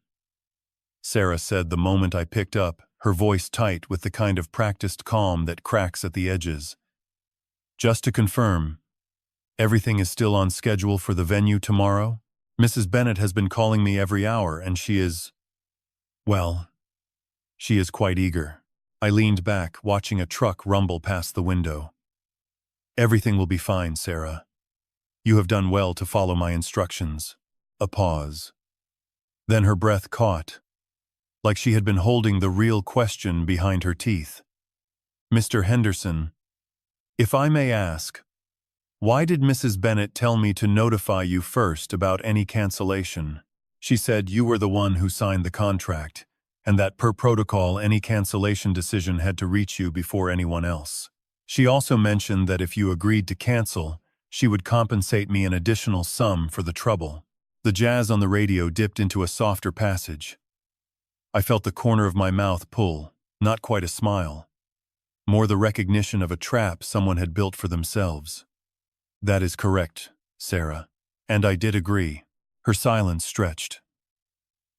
Sarah said the moment I picked up, her voice tight with the kind of practiced calm that cracks at the edges. "Just to confirm, everything is still on schedule for the venue tomorrow? Mrs. Bennett has been calling me every hour and she is quite eager." I leaned back, watching a truck rumble past the window. "Everything will be fine, Sarah. You have done well to follow my instructions." A pause. Then her breath caught, like she had been holding the real question behind her teeth. "Mr. Henderson, if I may ask, why did Mrs. Bennett tell me to notify you first about any cancellation? She said you were the one who signed the contract, and that per protocol any cancellation decision had to reach you before anyone else. She also mentioned that if you agreed to cancel, she would compensate me an additional sum for the trouble." The jazz on the radio dipped into a softer passage. I felt the corner of my mouth pull, not quite a smile, more the recognition of a trap someone had built for themselves. "That is correct, Sarah. And I did agree." Her silence stretched.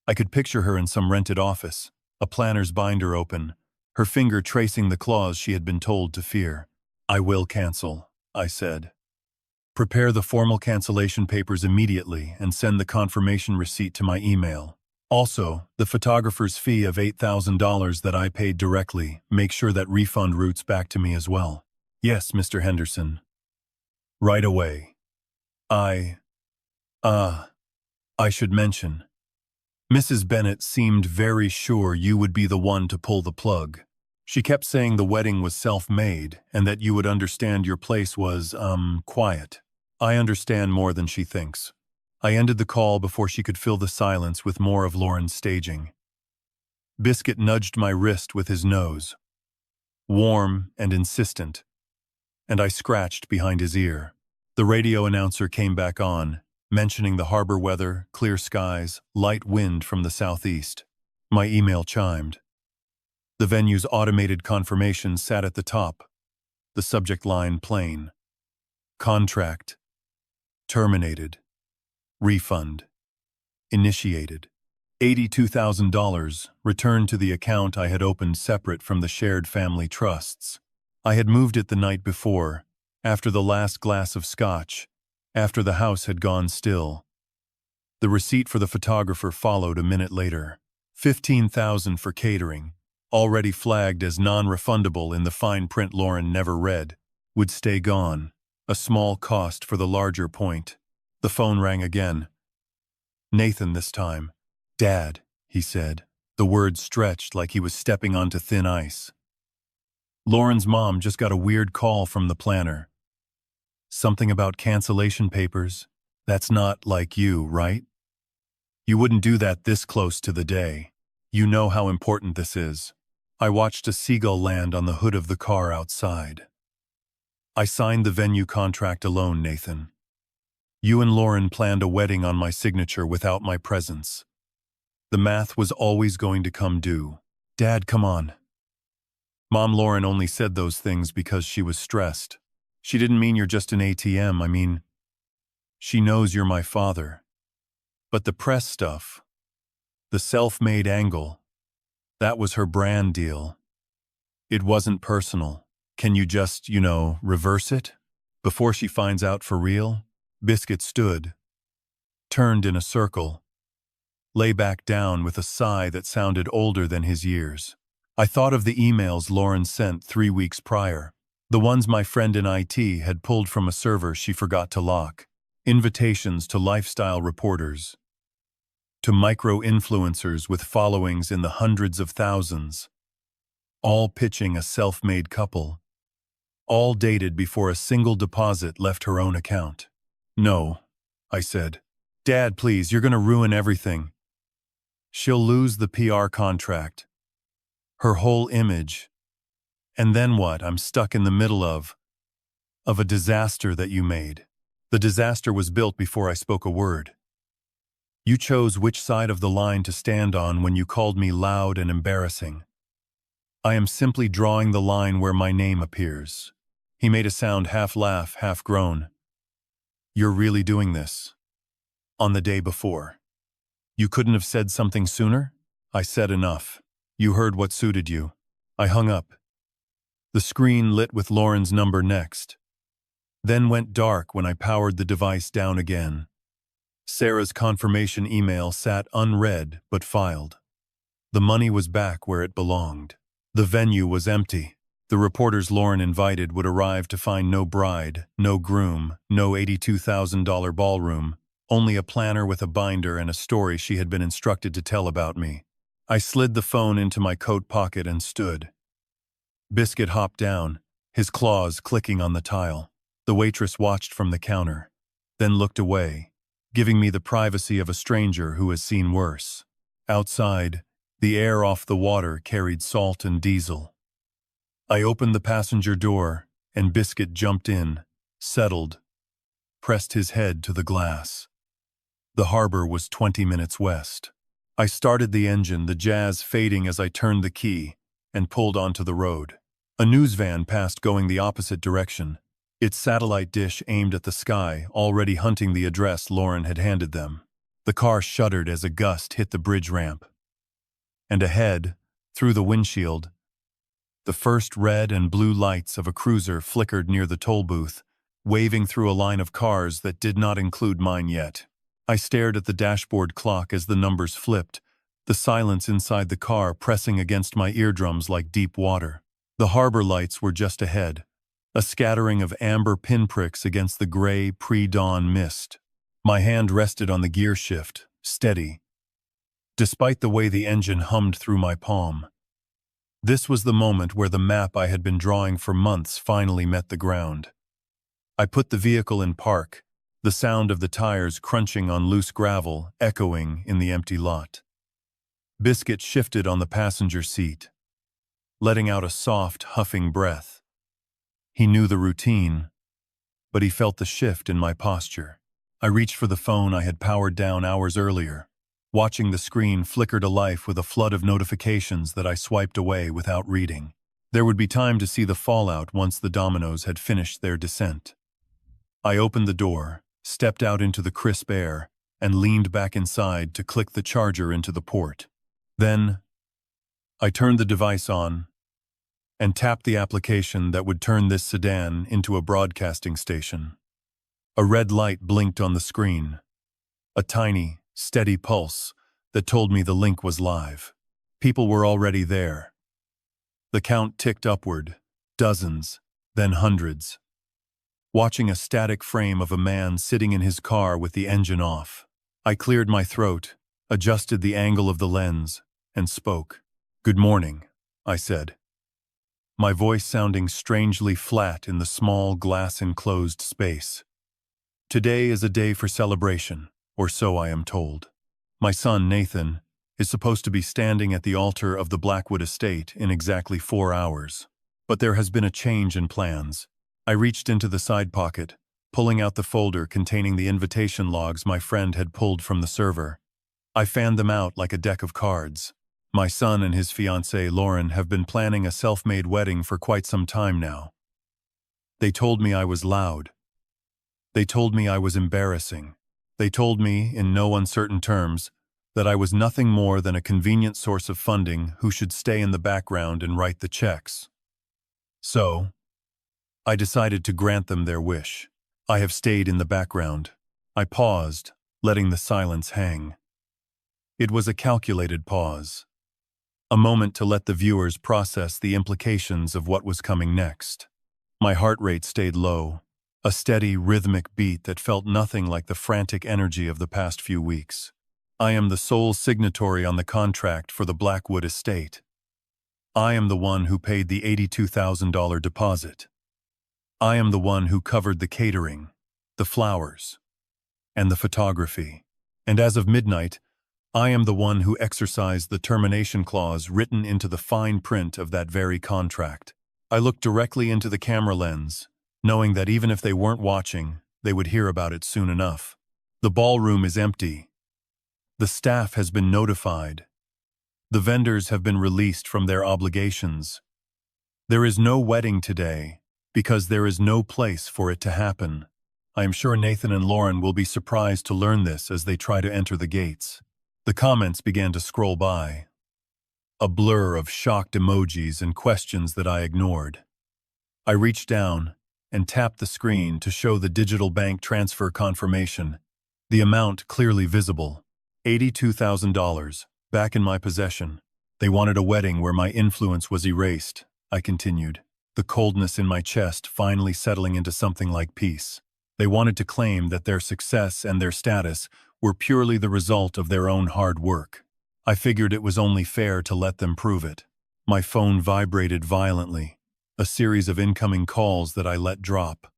I could picture her in some rented office, a planner's binder open, her finger tracing the clause she had been told to fear. "I will cancel," I said. "Prepare the formal cancellation papers immediately and send the confirmation receipt to my email. Also, the photographer's fee of $8,000 that I paid directly, make sure that refund routes back to me as well." "Yes, Mr. Henderson." "Right away. I should mention, Mrs. Bennett seemed very sure you would be the one to pull the plug. She kept saying the wedding was self-made and that you would understand your place was, quiet. I understand more than she thinks." I ended the call before she could fill the silence with more of Lauren's staging. Biscuit nudged my wrist with his nose, warm and insistent, and I scratched behind his ear. The radio announcer came back on, mentioning the harbor weather, clear skies, light wind from the southeast. My email chimed. The venue's automated confirmation sat at the top, the subject line plain. Contract. Terminated. Refund. Initiated. $82,000 returned to the account I had opened separate from the shared family trusts. I had moved it the night before, after the last glass of scotch, after the house had gone still. The receipt for the photographer followed a minute later. $15,000 for catering, already flagged as non-refundable in the fine print Lauren never read, would stay gone, a small cost for the larger point. The phone rang again. Nathan this time. "Dad," he said, the words stretched like he was stepping onto thin ice. "Lauren's mom just got a weird call from the planner. Something about cancellation papers. That's not like you, right? You wouldn't do that this close to the day. You know how important this is." I watched a seagull land on the hood of the car outside. "I signed the venue contract alone, Nathan. You and Lauren planned a wedding on my signature without my presence. The math was always going to come due. Dad, come on." Mom Lauren only said those things because she was stressed. She didn't mean you're just an ATM, I mean, she knows you're my father. But the press stuff, the self-made angle, that was her brand deal. It wasn't personal. Can you just, reverse it? Before she finds out for real? Biscuit stood, turned in a circle, lay back down with a sigh that sounded older than his years. I thought of the emails Lauren sent 3 weeks prior, the ones my friend in IT had pulled from a server she forgot to lock, invitations to lifestyle reporters, to micro-influencers with followings in the hundreds of thousands, all pitching a self-made couple, all dated before a single deposit left her own account. "No," I said. "Dad, please, you're going to ruin everything. She'll lose the PR contract, her whole image. And then what? I'm stuck in the middle of a disaster that you made. The disaster was built before I spoke a word. You chose which side of the line to stand on when you called me loud and embarrassing. I am simply drawing the line where my name appears." He made a sound half laugh, half groan. "You're really doing this? On the day before? You couldn't have said something sooner?" I said enough. You heard what suited you. I hung up. The screen lit with Lauren's number next, then went dark when I powered the device down again. Sarah's confirmation email sat unread but filed. The money was back where it belonged. The venue was empty. The reporters Lauren invited would arrive to find no bride, no groom, no $82,000 ballroom, only a planner with a binder and a story she had been instructed to tell about me. I slid the phone into my coat pocket and stood. Biscuit hopped down, his claws clicking on the tile. The waitress watched from the counter, then looked away, giving me the privacy of a stranger who has seen worse. Outside, the air off the water carried salt and diesel. I opened the passenger door, and Biscuit jumped in, settled, pressed his head to the glass. The harbor was 20 minutes west. I started the engine, the jazz fading as I turned the key, and pulled onto the road. A news van passed going the opposite direction, its satellite dish aimed at the sky, already hunting the address Lauren had handed them. The car shuddered as a gust hit the bridge ramp. And ahead, through the windshield, the first red and blue lights of a cruiser flickered near the toll booth, waving through a line of cars that did not include mine yet. I stared at the dashboard clock as the numbers flipped, the silence inside the car pressing against my eardrums like deep water. The harbor lights were just ahead, a scattering of amber pinpricks against the gray pre-dawn mist. My hand rested on the gear shift, steady, despite the way the engine hummed through my palm. This was the moment where the map I had been drawing for months finally met the ground. I put the vehicle in park, the sound of the tires crunching on loose gravel echoing in the empty lot. Biscuit shifted on the passenger seat, letting out a soft, huffing breath. He knew the routine, but he felt the shift in my posture. I reached for the phone I had powered down hours earlier, watching the screen flicker to life with a flood of notifications that I swiped away without reading. There would be time to see the fallout once the dominoes had finished their descent. I opened the door, stepped out into the crisp air, and leaned back inside to click the charger into the port. Then, I turned the device on and tapped the application that would turn this sedan into a broadcasting station. A red light blinked on the screen, a tiny, steady pulse that told me the link was live. People were already there. The count ticked upward, dozens, then hundreds. Watching a static frame of a man sitting in his car with the engine off, I cleared my throat, adjusted the angle of the lens, and spoke. "Good morning," I said, my voice sounding strangely flat in the small glass-enclosed space. "Today is a day for celebration, or so I am told. My son, Nathan, is supposed to be standing at the altar of the Blackwood estate in exactly 4 hours. But there has been a change in plans." I reached into the side pocket, pulling out the folder containing the invitation logs my friend had pulled from the server. I fanned them out like a deck of cards. My son and his fiancée, Lauren, have been planning a self-made wedding for quite some time now. They told me I was loud. They told me I was embarrassing. They told me, in no uncertain terms, that I was nothing more than a convenient source of funding who should stay in the background and write the checks. So, I decided to grant them their wish. I have stayed in the background. I paused, letting the silence hang. It was a calculated pause. A moment to let the viewers process the implications of what was coming next. My heart rate stayed low, a steady, rhythmic beat that felt nothing like the frantic energy of the past few weeks. I am the sole signatory on the contract for the Blackwood estate. I am the one who paid the $82,000 deposit. I am the one who covered the catering, the flowers, and the photography. And as of midnight, I am the one who exercised the termination clause written into the fine print of that very contract. I looked directly into the camera lens, knowing that even if they weren't watching, they would hear about it soon enough. The ballroom is empty. The staff has been notified. The vendors have been released from their obligations. There is no wedding today, because there is no place for it to happen. I am sure Nathan and Lauren will be surprised to learn this as they try to enter the gates. The comments began to scroll by, a blur of shocked emojis and questions that I ignored. I reached down and tapped the screen to show the digital bank transfer confirmation, the amount clearly visible, $82,000, back in my possession. They wanted a wedding where my influence was erased, I continued, the coldness in my chest finally settling into something like peace. They wanted to claim that their success and their status were purely the result of their own hard work. I figured it was only fair to let them prove it. My phone vibrated violently, a series of incoming calls that I let drop.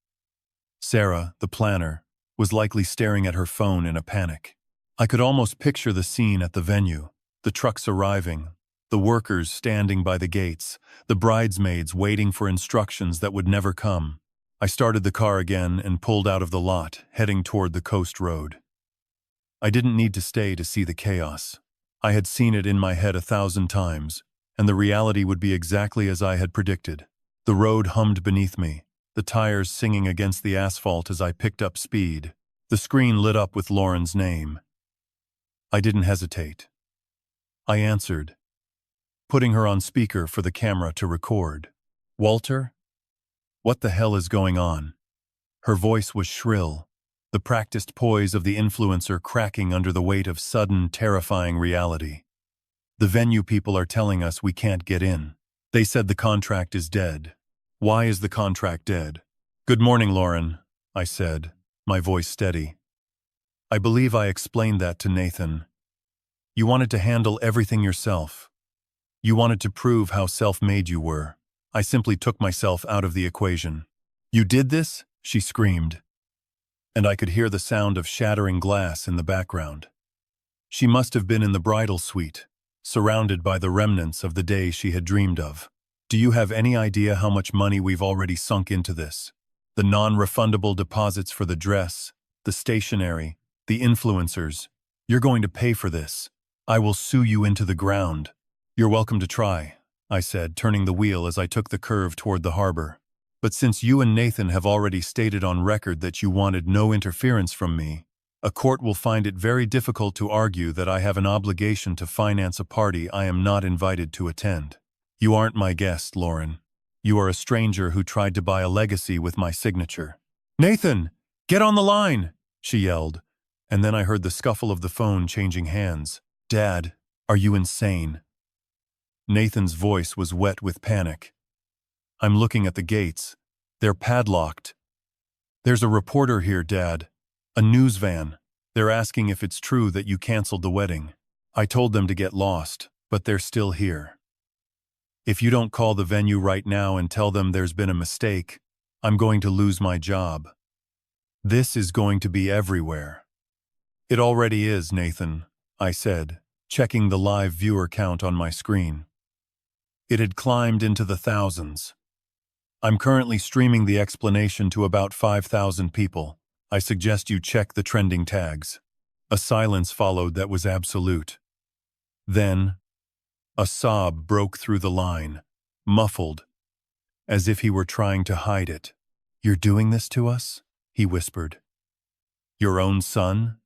Sarah, the planner, was likely staring at her phone in a panic. I could almost picture the scene at the venue, the trucks arriving, the workers standing by the gates, the bridesmaids waiting for instructions that would never come. I started the car again and pulled out of the lot, heading toward the coast road. I didn't need to stay to see the chaos. I had seen it in my head 1,000 times, and the reality would be exactly as I had predicted. The road hummed beneath me, the tires singing against the asphalt as I picked up speed. The screen lit up with Lauren's name. I didn't hesitate. I answered, putting her on speaker for the camera to record. "Walter? What the hell is going on?" Her voice was shrill, the practiced poise of the influencer cracking under the weight of sudden, terrifying reality. "The venue people are telling us we can't get in. They said the contract is dead." "Why is the contract dead?" "Good morning, Lauren," I said, my voice steady. "I believe I explained that to Nathan. You wanted to handle everything yourself. You wanted to prove how self-made you were. I simply took myself out of the equation." "You did this?" she screamed, and I could hear the sound of shattering glass in the background. She must have been in the bridal suite, surrounded by the remnants of the day she had dreamed of. "Do you have any idea how much money we've already sunk into this? The non-refundable deposits for the dress, the stationery, the influencers. You're going to pay for this. I will sue you into the ground." "You're welcome to try," I said, turning the wheel as I took the curve toward the harbor. "But since you and Nathan have already stated on record that you wanted no interference from me, A court will find it very difficult to argue that I have an obligation to finance a party I am not invited to attend. You aren't my guest, Lauren. You are a stranger who tried to buy a legacy with my signature. Nathan, get on the line, she yelled, and then I heard the scuffle of the phone changing hands. Dad, are you insane? Nathan's voice was wet with panic. I'm looking at the gates. They're padlocked. There's a reporter here, Dad. A news van. They're asking if it's true that you canceled the wedding. I told them to get lost, but they're still here. If you don't call the venue right now and tell them there's been a mistake, I'm going to lose my job. This is going to be everywhere. It already is, Nathan, I said, checking the live viewer count on my screen. It had climbed into the thousands. I'm currently streaming the explanation to about 5,000 people. I suggest you check the trending tags. A silence followed that was absolute. Then, a sob broke through the line, muffled, as if he were trying to hide it. You're doing this to us? He whispered. Your own son?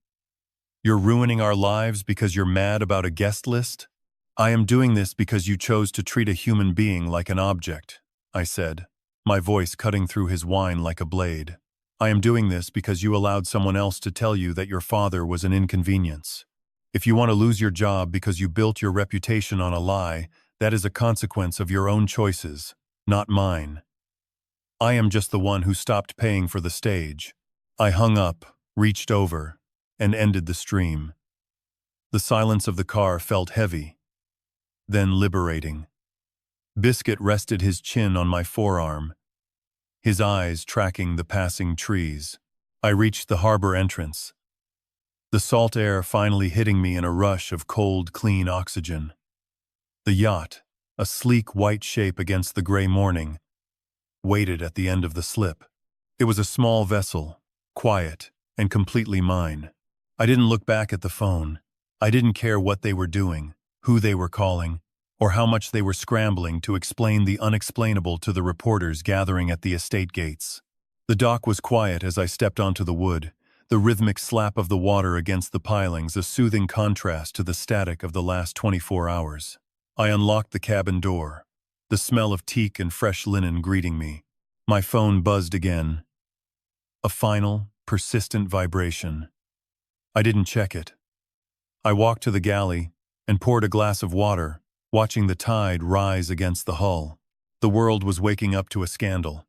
You're ruining our lives because you're mad about a guest list? I am doing this because you chose to treat a human being like an object, I said, my voice cutting through his whine like a blade. I am doing this because you allowed someone else to tell you that your father was an inconvenience. If you want to lose your job because you built your reputation on a lie, that is a consequence of your own choices, not mine. I am just the one who stopped paying for the stage. I hung up, reached over, and ended the stream. The silence of the car felt heavy, then liberating. Biscuit rested his chin on my forearm, his eyes tracking the passing trees. I reached the harbor entrance, the salt air finally hitting me in a rush of cold, clean oxygen. The yacht, a sleek white shape against the gray morning, waited at the end of the slip. It was a small vessel, quiet and completely mine. I didn't look back at the phone. I didn't care what they were doing, who they were calling, or how much they were scrambling to explain the unexplainable to the reporters gathering at the estate gates. The dock was quiet as I stepped onto the wood, the rhythmic slap of the water against the pilings a soothing contrast to the static of the last 24 hours. I unlocked the cabin door, the smell of teak and fresh linen greeting me. My phone buzzed again. A final, persistent vibration. I didn't check it. I walked to the galley and poured a glass of water, watching the tide rise against the hull. The world was waking up to a scandal,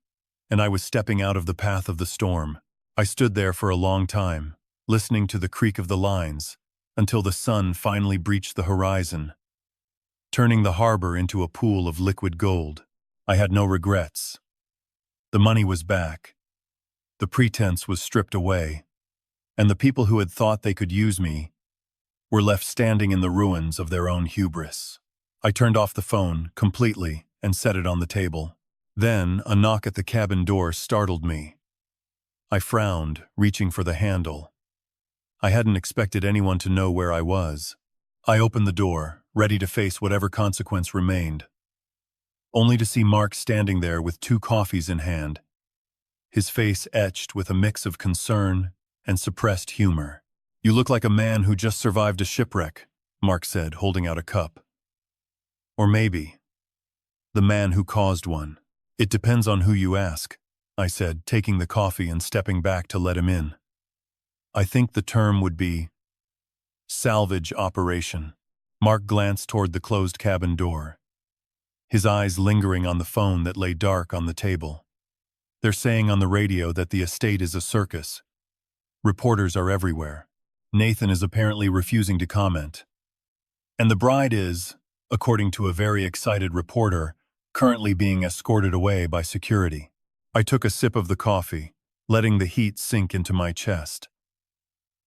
and I was stepping out of the path of the storm. I stood there for a long time, listening to the creak of the lines, until the sun finally breached the horizon, turning the harbor into a pool of liquid gold. I had no regrets. The money was back. The pretense was stripped away, and the people who had thought they could use me were left standing in the ruins of their own hubris. I turned off the phone completely and set it on the table. Then a knock at the cabin door startled me. I frowned, reaching for the handle. I hadn't expected anyone to know where I was. I opened the door, ready to face whatever consequence remained, only to see Mark standing there with 2 coffees in hand, his face etched with a mix of concern and suppressed humor. You look like a man who just survived a shipwreck, Mark said, holding out a cup. Or maybe, the man who caused one. It depends on who you ask, I said, taking the coffee and stepping back to let him in. I think the term would be salvage operation. Mark glanced toward the closed cabin door, his eyes lingering on the phone that lay dark on the table. They're saying on the radio that the estate is a circus. Reporters are everywhere. Nathan is apparently refusing to comment. And the bride is, according to a very excited reporter, currently being escorted away by security. I took a sip of the coffee, letting the heat sink into my chest.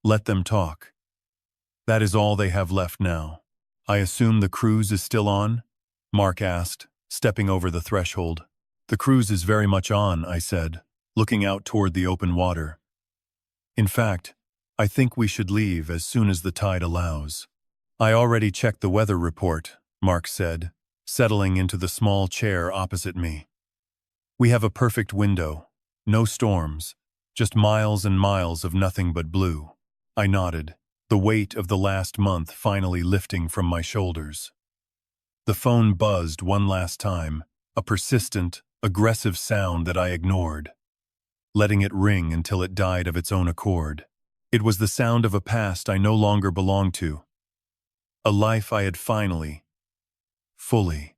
Let them talk. That is all they have left now. I assume the cruise is still on? Mark asked, stepping over the threshold. The cruise is very much on, I said, looking out toward the open water. In fact, I think we should leave as soon as the tide allows. I already checked the weather report, Mark said, settling into the small chair opposite me. We have a perfect window, no storms, just miles and miles of nothing but blue. I nodded, the weight of the last month finally lifting from my shoulders. The phone buzzed one last time, a persistent, aggressive sound that I ignored, letting it ring until it died of its own accord. It was the sound of a past I no longer belonged to, a life I had finally, fully,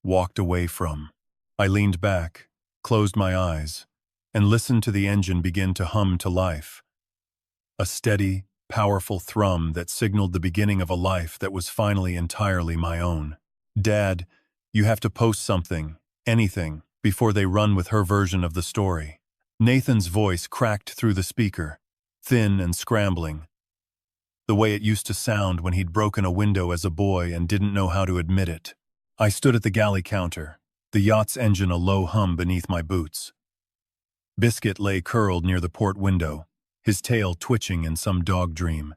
walked away from. I leaned back, closed my eyes, and listened to the engine begin to hum to life. A steady, powerful thrum that signaled the beginning of a life that was finally entirely my own. Dad, you have to post something, anything, before they run with her version of the story. Nathan's voice cracked through the speaker, thin and scrambling, the way it used to sound when he'd broken a window as a boy and didn't know how to admit it. I stood at the galley counter, the yacht's engine a low hum beneath my boots. Biscuit lay curled near the port window, his tail twitching in some dog dream.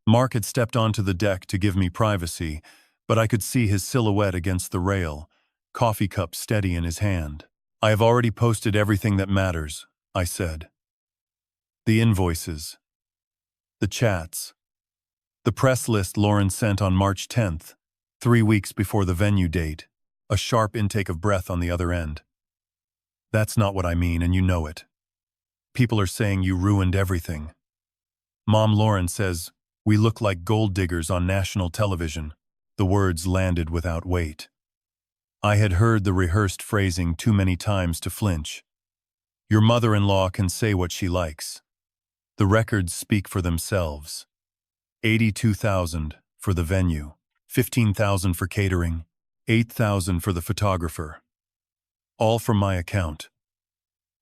Mark had stepped onto the deck to give me privacy, but I could see his silhouette against the rail, coffee cup steady in his hand. I have already posted everything that matters, I said. The invoices, the chats, the press list Lauren sent on March 10th, 3 weeks before the venue date, a sharp intake of breath on the other end. That's not what I mean, and you know it. People are saying you ruined everything. Mom Lauren says, we look like gold diggers on national television. The words landed without weight. I had heard the rehearsed phrasing too many times to flinch. Your mother-in-law can say what she likes. The records speak for themselves. 82,000 for the venue, 15,000 for catering, 8,000 for the photographer. All from my account.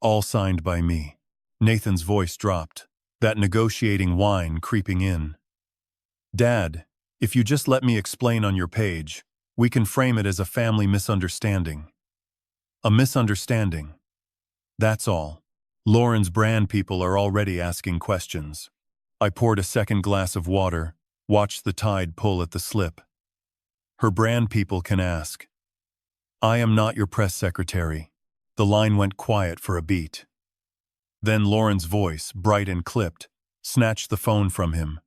All signed by me. Nathan's voice dropped, that negotiating whine creeping in. Dad, if you just let me explain on your page, we can frame it as a family misunderstanding. A misunderstanding. That's all. Lauren's brand people are already asking questions. I poured a second glass of water, watched the tide pull at the slip. Her brand people can ask. I am not your press secretary. The line went quiet for a beat. Then Lauren's voice, bright and clipped, snatched the phone from him.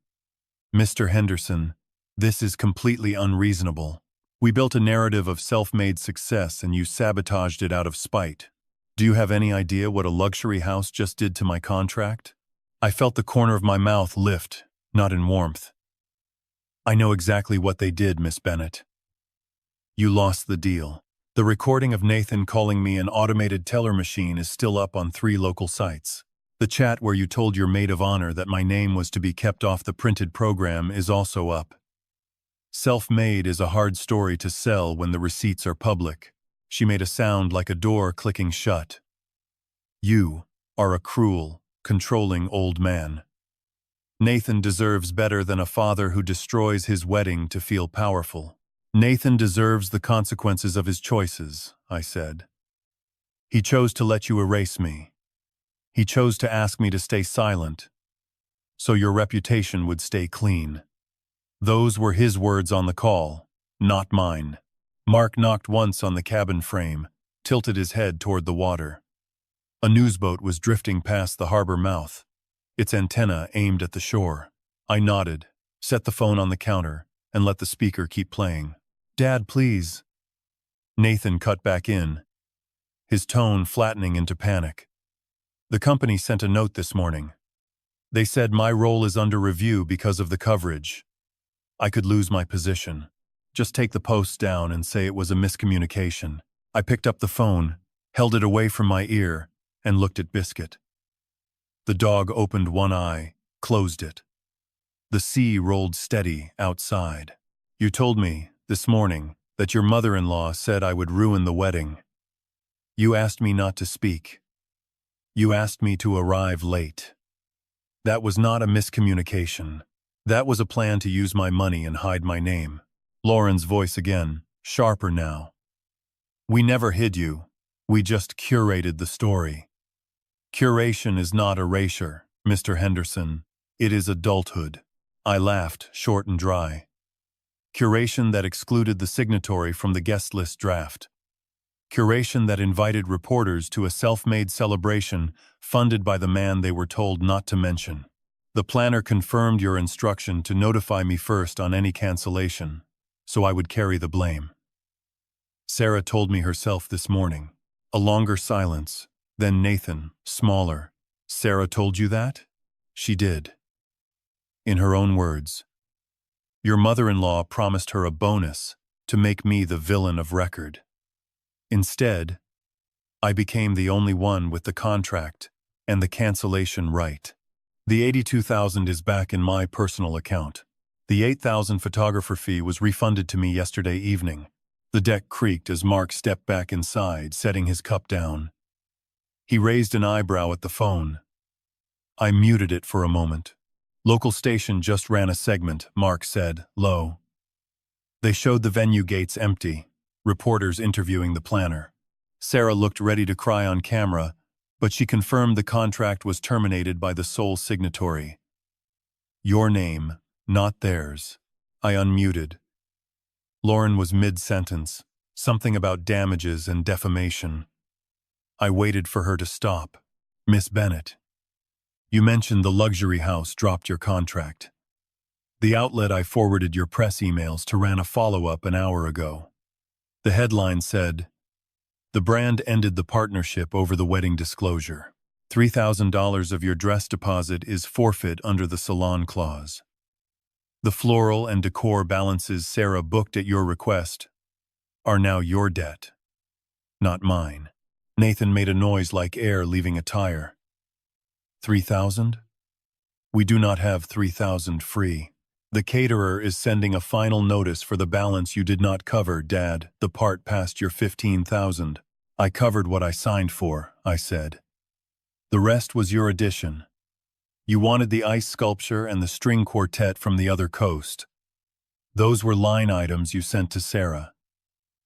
Mr. Henderson, this is completely unreasonable. We built a narrative of self-made success and you sabotaged it out of spite. Do you have any idea what a luxury house just did to my contract? I felt the corner of my mouth lift, not in warmth. I know exactly what they did, Miss Bennett. You lost the deal. The recording of Nathan calling me an automated teller machine is still up on 3 local sites. The chat where you told your maid of honor that my name was to be kept off the printed program is also up. Self-made is a hard story to sell when the receipts are public. She made a sound like a door clicking shut. You are a cruel, controlling old man. Nathan deserves better than a father who destroys his wedding to feel powerful. Nathan deserves the consequences of his choices, I said. He chose to let you erase me. He chose to ask me to stay silent, so your reputation would stay clean. Those were his words on the call, not mine. Mark knocked once on the cabin frame, tilted his head toward the water. A newsboat was drifting past the harbor mouth, its antenna aimed at the shore. I nodded, set the phone on the counter, and let the speaker keep playing. Dad, please. Nathan cut back in, his tone flattening into panic. The company sent a note this morning. They said my role is under review because of the coverage. I could lose my position. Just take the post down and say it was a miscommunication. I picked up the phone, held it away from my ear, and looked at Biscuit. The dog opened one eye, closed it. The sea rolled steady outside. You told me, this morning, that your mother-in-law said I would ruin the wedding. You asked me not to speak. You asked me to arrive late. That was not a miscommunication. That was a plan to use my money and hide my name. Lauren's voice again, sharper now. We never hid you. We just curated the story. Curation is not erasure, Mr. Henderson. It is adulthood. I laughed, short and dry. Curation that excluded the signatory from the guest list draft. Curation that invited reporters to a self-made celebration funded by the man they were told not to mention. The planner confirmed your instruction to notify me first on any cancellation, so I would carry the blame. Sarah told me herself this morning. A longer silence. Then Nathan, smaller. Sarah told you that? She did. In her own words. Your mother-in-law promised her a bonus to make me the villain of record. Instead, I became the only one with the contract and the cancellation right. The $82,000 is back in my personal account. The $8,000 photographer fee was refunded to me yesterday evening. The deck creaked as Mark stepped back inside, setting his cup down. He raised an eyebrow at the phone. I muted it for a moment. Local station just ran a segment, Mark said, low. They showed the venue gates empty, reporters interviewing the planner. Sarah looked ready to cry on camera, but she confirmed the contract was terminated by the sole signatory. Your name, not theirs. I unmuted. Lauren was mid-sentence, something about damages and defamation. I waited for her to stop. Miss Bennett, you mentioned the luxury house dropped your contract. The outlet I forwarded your press emails to ran a follow-up an hour ago. The headline said, the brand ended the partnership over the wedding disclosure. $3,000 of your dress deposit is forfeit under the salon clause. The floral and decor balances Sarah booked at your request are now your debt, not mine. Nathan made a noise like air leaving a tire. 3,000? We do not have 3,000 free. The caterer is sending a final notice for the balance you did not cover, Dad, the part past your 15,000. I covered what I signed for, I said. The rest was your addition. You wanted the ice sculpture and the string quartet from the other coast. Those were line items you sent to Sarah.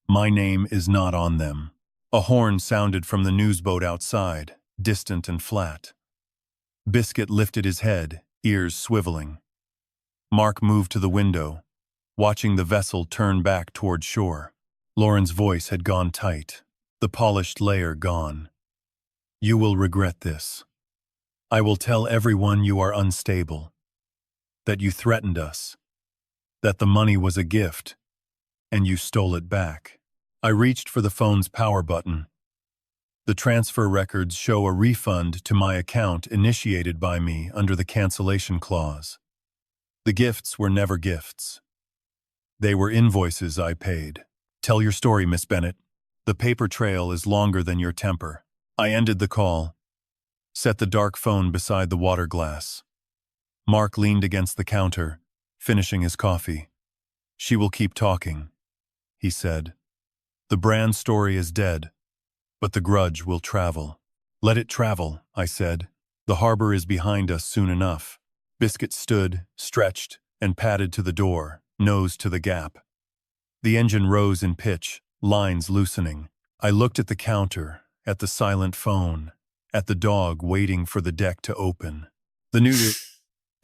My name is not on them. A horn sounded from the newsboat outside, distant and flat. Biscuit lifted his head, ears swiveling. Mark moved to the window, watching the vessel turn back toward shore. Lauren's voice had gone tight, the polished layer gone. You will regret this. I will tell everyone you are unstable, that you threatened us, that the money was a gift, and you stole it back. I reached for the phone's power button. The transfer records show a refund to my account initiated by me under the cancellation clause. The gifts were never gifts. They were invoices I paid. Tell your story, Miss Bennett. The paper trail is longer than your temper. I ended the call, set the dark phone beside the water glass. Mark leaned against the counter, finishing his coffee. She will keep talking, he said. The brand story is dead, but the grudge will travel. Let it travel, I said. The harbor is behind us soon enough. Biscuit stood, stretched, and padded to the door, nose to the gap. The engine rose in pitch, lines loosening. I looked at the counter, at the silent phone, at the dog waiting for the deck to open. The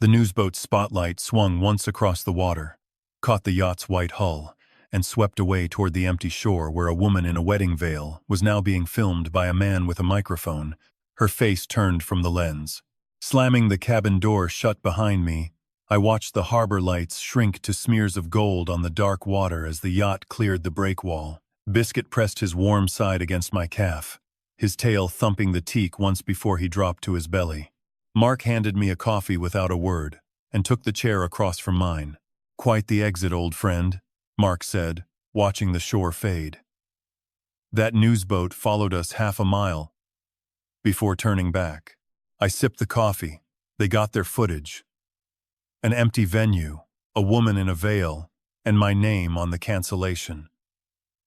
newsboat's spotlight swung once across the water, caught the yacht's white hull, and swept away toward the empty shore where a woman in a wedding veil was now being filmed by a man with a microphone, her face turned from the lens. Slamming the cabin door shut behind me, I watched the harbor lights shrink to smears of gold on the dark water as the yacht cleared the breakwall. Biscuit pressed his warm side against my calf, his tail thumping the teak once before he dropped to his belly. Mark handed me a coffee without a word, and took the chair across from mine. Quite the exit, old friend, Mark said, watching the shore fade. That newsboat followed us half a mile before turning back. I sipped the coffee. They got their footage. An empty venue, a woman in a veil, and my name on the cancellation.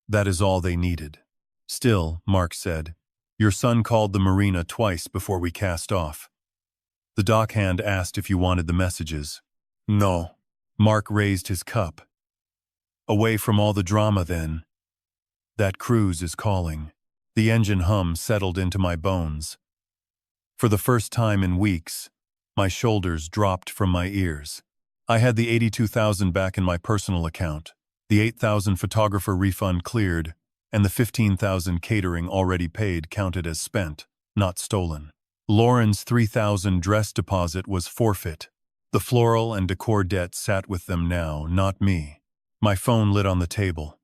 That is all they needed. Still, Mark said, your son called the marina twice before we cast off. The dockhand asked if you wanted the messages. No. Mark raised his cup. Away from all the drama, then. That cruise is calling. The engine hum settled into my bones. For the first time in weeks, my shoulders dropped from my ears. I had the $82,000 back in my personal account, the $8,000 photographer refund cleared, and the $15,000 catering already paid counted as spent, not stolen. Lauren's 3,000 dress deposit was forfeit. The floral and decor debt sat with them now, not me. My phone lit on the table.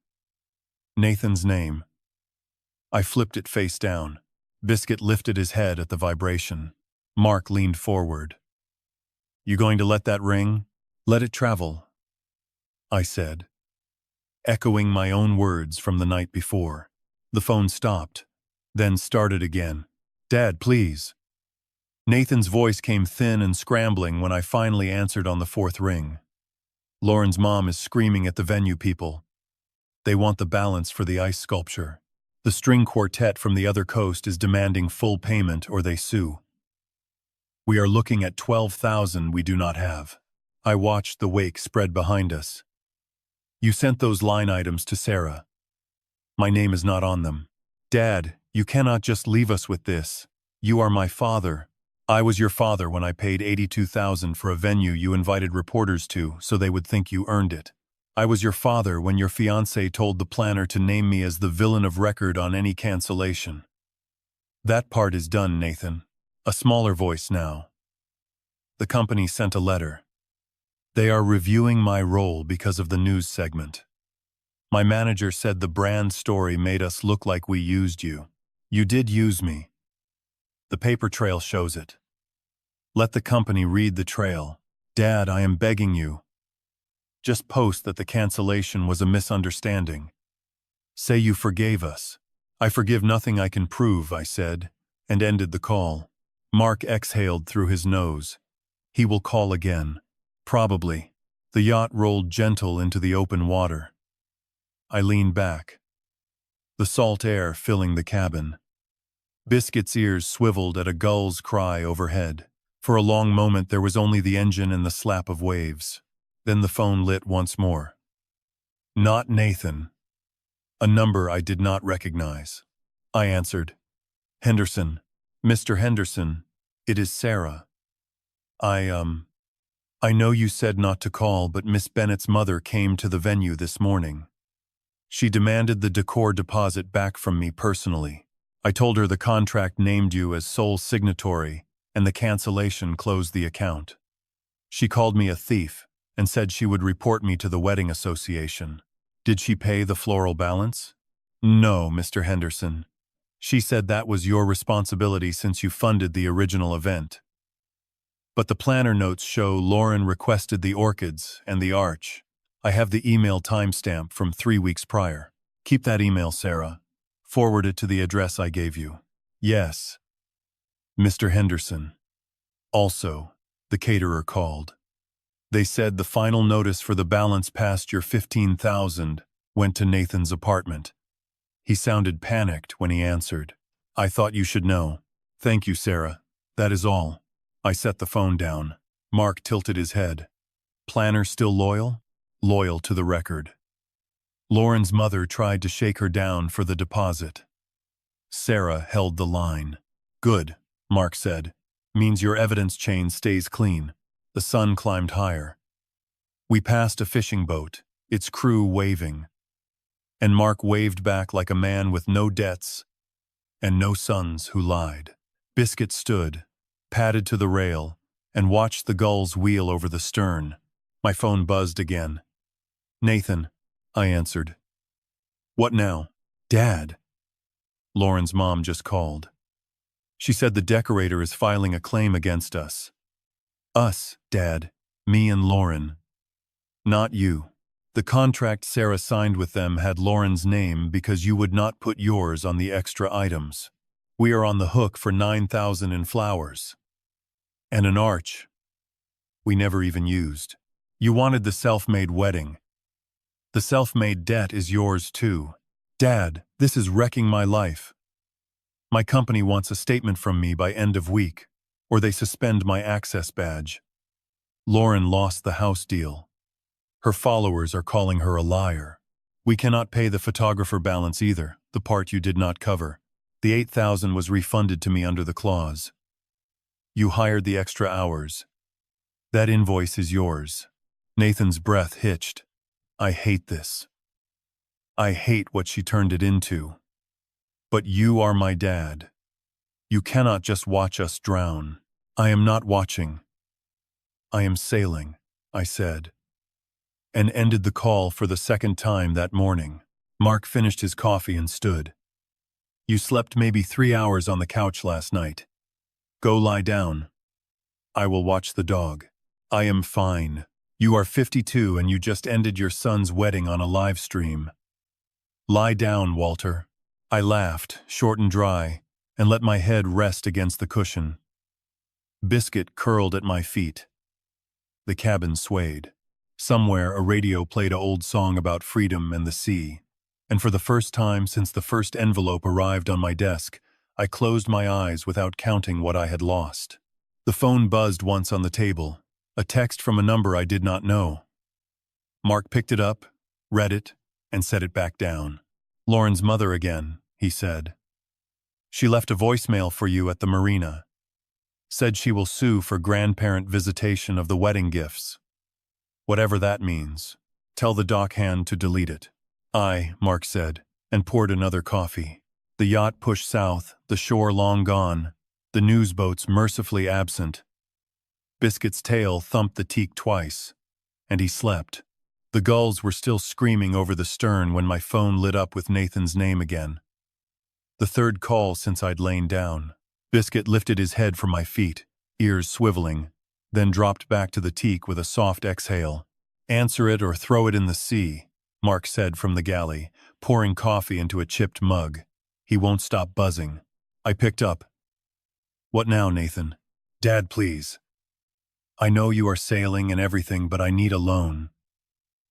Nathan's name. I flipped it face down. Biscuit lifted his head at the vibration. Mark leaned forward. "You going to let that ring? Let it travel," I said, echoing my own words from the night before. The phone stopped, then started again. "Dad, please." Nathan's voice came thin and scrambling when I finally answered on the fourth ring. "Lauren's mom is screaming at the venue people. They want the balance for the ice sculpture. The string quartet from the other coast is demanding full payment or they sue. We are looking at 12,000 we do not have." I watched the wake spread behind us. "You sent those line items to Sarah. My name is not on them. Dad, you cannot just leave us with this. You are my father. I was your father when I paid 82,000 for a venue you invited reporters to so they would think you earned it. I was your father when your fiancé told the planner to name me as the villain of record on any cancellation. That part is done, Nathan." A smaller voice now. "The company sent a letter. They are reviewing my role because of the news segment. My manager said the brand story made us look like we used you. You did use me. The paper trail shows it. Let the company read the trail. Dad, I am begging you. Just post that the cancellation was a misunderstanding. Say you forgave us." "I forgive nothing I can prove," I said, and ended the call. Mark exhaled through his nose. "He will call again. Probably." The yacht rolled gentle into the open water. I leaned back, the salt air filling the cabin. Biscuit's ears swiveled at a gull's cry overhead. For a long moment there was only the engine and the slap of waves. Then the phone lit once more. Not Nathan. A number I did not recognize. I answered. "Henderson. Mr. Henderson, it is Sarah. I know you said not to call, but Miss Bennett's mother came to the venue this morning. She demanded the decor deposit back from me personally. I told her the contract named you as sole signatory, and the cancellation closed the account. She called me a thief and said she would report me to the wedding association. Did she pay the floral balance? No, Mr. Henderson. She said that was your responsibility since you funded the original event. But the planner notes show Lauren requested the orchids and the arch. I have the email timestamp from 3 weeks prior. Keep that email, Sarah. Forward it to the address I gave you." "Yes." Mr. Henderson. Also, the caterer called. They said the final notice for the balance past your 15,000 went to Nathan's apartment. He sounded panicked when he answered. "I thought you should know. Thank you, Sarah. That is all." I set the phone down. Mark tilted his head. "Planner still loyal?" "Loyal to the record." Lauren's mother tried to shake her down for the deposit. Sarah held the line. "Good," Mark said. "Means your evidence chain stays clean." The sun climbed higher. We passed a fishing boat, its crew waving. And Mark waved back like a man with no debts and no sons who lied. Biscuit stood, padded to the rail, and watched the gulls wheel over the stern. My phone buzzed again. "Nathan," I answered. "What now?" "Dad." Lauren's mom just called. She said the decorator is filing a claim against us. Us, Dad. Me and Lauren. Not you. The contract Sarah signed with them had Lauren's name because you would not put yours on the extra items. We are on the hook for 9,000 in flowers. And an arch we never even used. You wanted the self-made wedding. The self-made debt is yours too. Dad, this is wrecking my life. My company wants a statement from me by end of week, or they suspend my access badge. Lauren lost the house deal. Her followers are calling her a liar. We cannot pay the photographer balance either, the part you did not cover. The 8,000 was refunded to me under the clause. You hired the extra hours. That invoice is yours. Nathan's breath hitched. I hate this. I hate what she turned it into. But you are my dad. You cannot just watch us drown. I am not watching. I am sailing, I said, and ended the call for the second time that morning. Mark finished his coffee and stood. You slept maybe 3 hours on the couch last night. Go lie down. I will watch the dog. I am fine. You are 52 and you just ended your son's wedding on a live stream. Lie down, Walter. I laughed, short and dry, and let my head rest against the cushion. Biscuit curled at my feet. The cabin swayed. Somewhere a radio played an old song about freedom and the sea, and for the first time since the first envelope arrived on my desk, I closed my eyes without counting what I had lost. The phone buzzed once on the table, a text from a number I did not know. Mark picked it up, read it, and set it back down. Lauren's mother again, he said. She left a voicemail for you at the marina. Said she will sue for grandparent visitation of the wedding gifts. Whatever that means. Tell the dockhand to delete it. Aye, Mark said, and poured another coffee. The yacht pushed south, the shore long gone, the newsboats mercifully absent. Biscuit's tail thumped the teak twice, and he slept. The gulls were still screaming over the stern when my phone lit up with Nathan's name again. The third call since I'd lain down. Biscuit lifted his head from my feet, ears swiveling, then dropped back to the teak with a soft exhale. Answer it or throw it in the sea, Mark said from the galley, pouring coffee into a chipped mug. He won't stop buzzing. I picked up. What now, Nathan? Dad, please. I know you are sailing and everything, but I need a loan.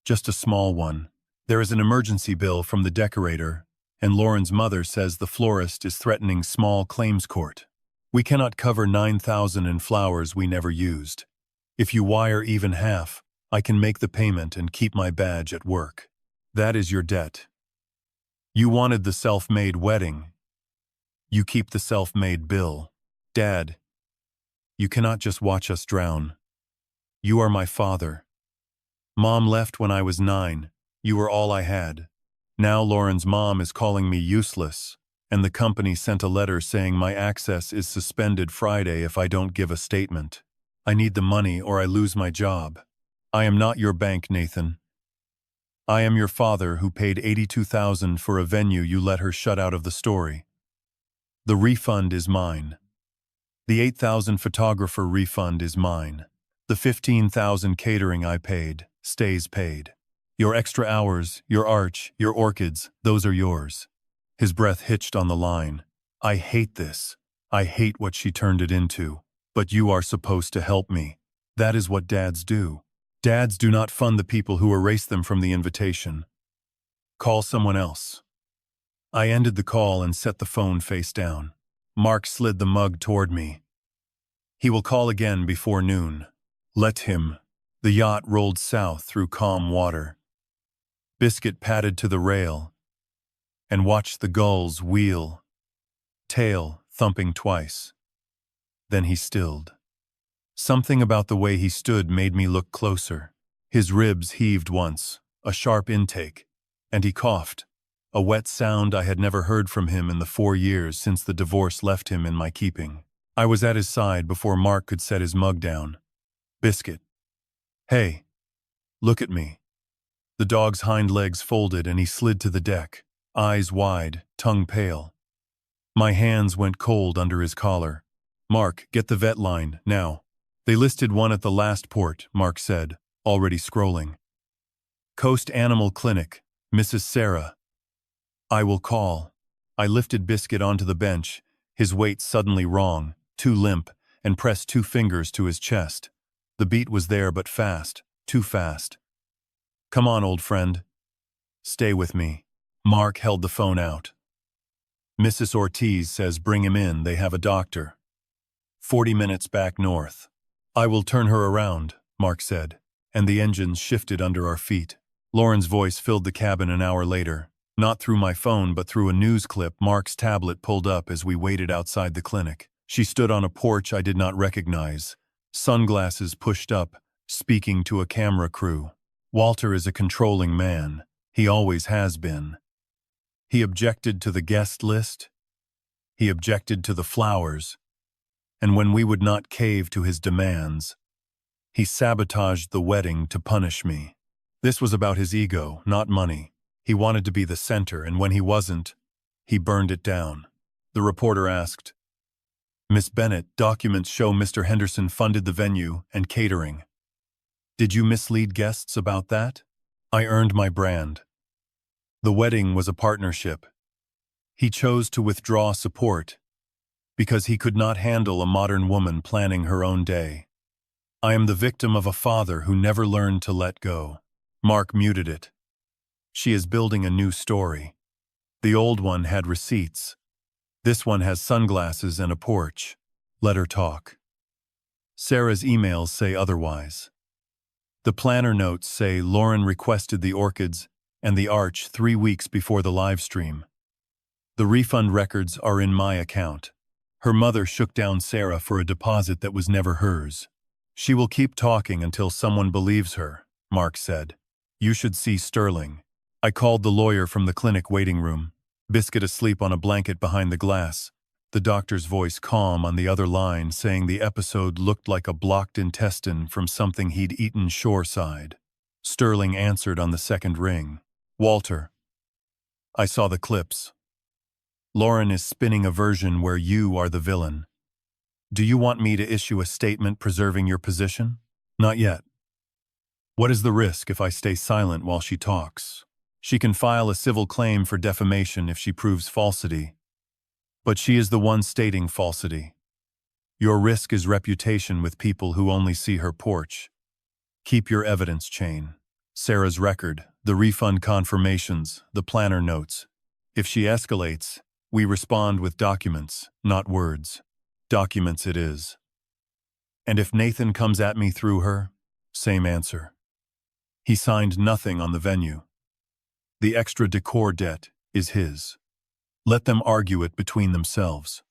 Just a small one. There is an emergency bill from the decorator, and Lauren's mother says the florist is threatening small claims court. We cannot cover $9,000 in flowers we never used. If you wire even half, I can make the payment and keep my badge at work. That is your debt. You wanted the self-made wedding. You keep the self-made bill. Dad, you cannot just watch us drown. You are my father. Mom left when I was 9. You were all I had. Now Lauren's mom is calling me useless, and the company sent a letter saying my access is suspended Friday if I don't give a statement. I need the money or I lose my job. I am not your bank, Nathan. I am your father who paid $82,000 for a venue you let her shut out of the story. The refund is mine. The $8,000 photographer refund is mine. The $15,000 catering I paid stays paid. Your extra hours, your arch, your orchids, those are yours. His breath hitched on the line. I hate this. I hate what she turned it into. But you are supposed to help me. That is what dads do. Dads do not fund the people who erase them from the invitation. Call someone else. I ended the call and set the phone face down. Mark slid the mug toward me. He will call again before noon. Let him. The yacht rolled south through calm water. Biscuit padded to the rail and watched the gulls wheel, tail thumping twice. Then he stilled. Something about the way he stood made me look closer. His ribs heaved once, a sharp intake, and he coughed, a wet sound I had never heard from him in the 4 years since the divorce left him in my keeping. I was at his side before Mark could set his mug down. Biscuit. Hey, look at me. The dog's hind legs folded and he slid to the deck, eyes wide, tongue pale. My hands went cold under his collar. Mark, get the vet line, now. They listed one at the last port, Mark said, already scrolling. Coast Animal Clinic, Mrs. Sarah. I will call. I lifted Biscuit onto the bench, his weight suddenly wrong, too limp, and pressed 2 fingers to his chest. The beat was there but fast, too fast. Come on, old friend. Stay with me. Mark held the phone out. Mrs. Ortiz says bring him in, they have a doctor. 40 minutes back north. I will turn her around, Mark said, and the engines shifted under our feet. Lauren's voice filled the cabin an hour later, not through my phone but through a news clip Mark's tablet pulled up as we waited outside the clinic. She stood on a porch I did not recognize, sunglasses pushed up, speaking to a camera crew. Walter is a controlling man. He always has been. He objected to the guest list. He objected to the flowers, and when we would not cave to his demands, he sabotaged the wedding to punish me. This was about his ego, not money. He wanted to be the center, and when he wasn't, he burned it down. The reporter asked, "Miss Bennett, documents show Mr. Henderson funded the venue and catering. Did you mislead guests about that?" I earned my brand. The wedding was a partnership. He chose to withdraw support because he could not handle a modern woman planning her own day. I am the victim of a father who never learned to let go. Mark muted it. She is building a new story. The old one had receipts. This one has sunglasses and a porch. Let her talk. Sarah's emails say otherwise. The planner notes say Lauren requested the orchids and the arch 3 weeks before the live stream. The refund records are in my account. Her mother shook down Sarah for a deposit that was never hers. She will keep talking until someone believes her, Mark said. You should see Sterling. I called the lawyer from the clinic waiting room, Biscuit asleep on a blanket behind the glass, the doctor's voice calm on the other line saying the episode looked like a blocked intestine from something he'd eaten shoreside. Sterling answered on the second ring. Walter. I saw the clips. Lauren is spinning a version where you are the villain. Do you want me to issue a statement preserving your position? Not yet. What is the risk if I stay silent while she talks? She can file a civil claim for defamation if she proves falsity. But she is the one stating falsity. Your risk is reputation with people who only see her porch. Keep your evidence chain. Sarah's record, the refund confirmations, the planner notes. If she escalates, we respond with documents, not words. Documents it is. And if Nathan comes at me through her, same answer. He signed nothing on the venue. The extra decor debt is his. Let them argue it between themselves.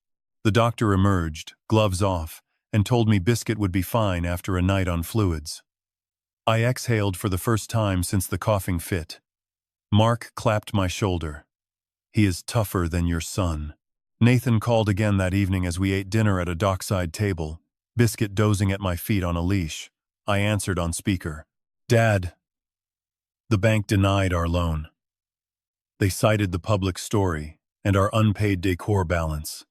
The doctor emerged, gloves off, and told me Biscuit would be fine after a night on fluids. I exhaled for the first time since the coughing fit. Mark clapped my shoulder. He is tougher than your son. Nathan called again that evening as we ate dinner at a dockside table, Biscuit dozing at my feet on a leash. I answered on speaker. Dad. The bank denied our loan. They cited the public story and our unpaid decor balance.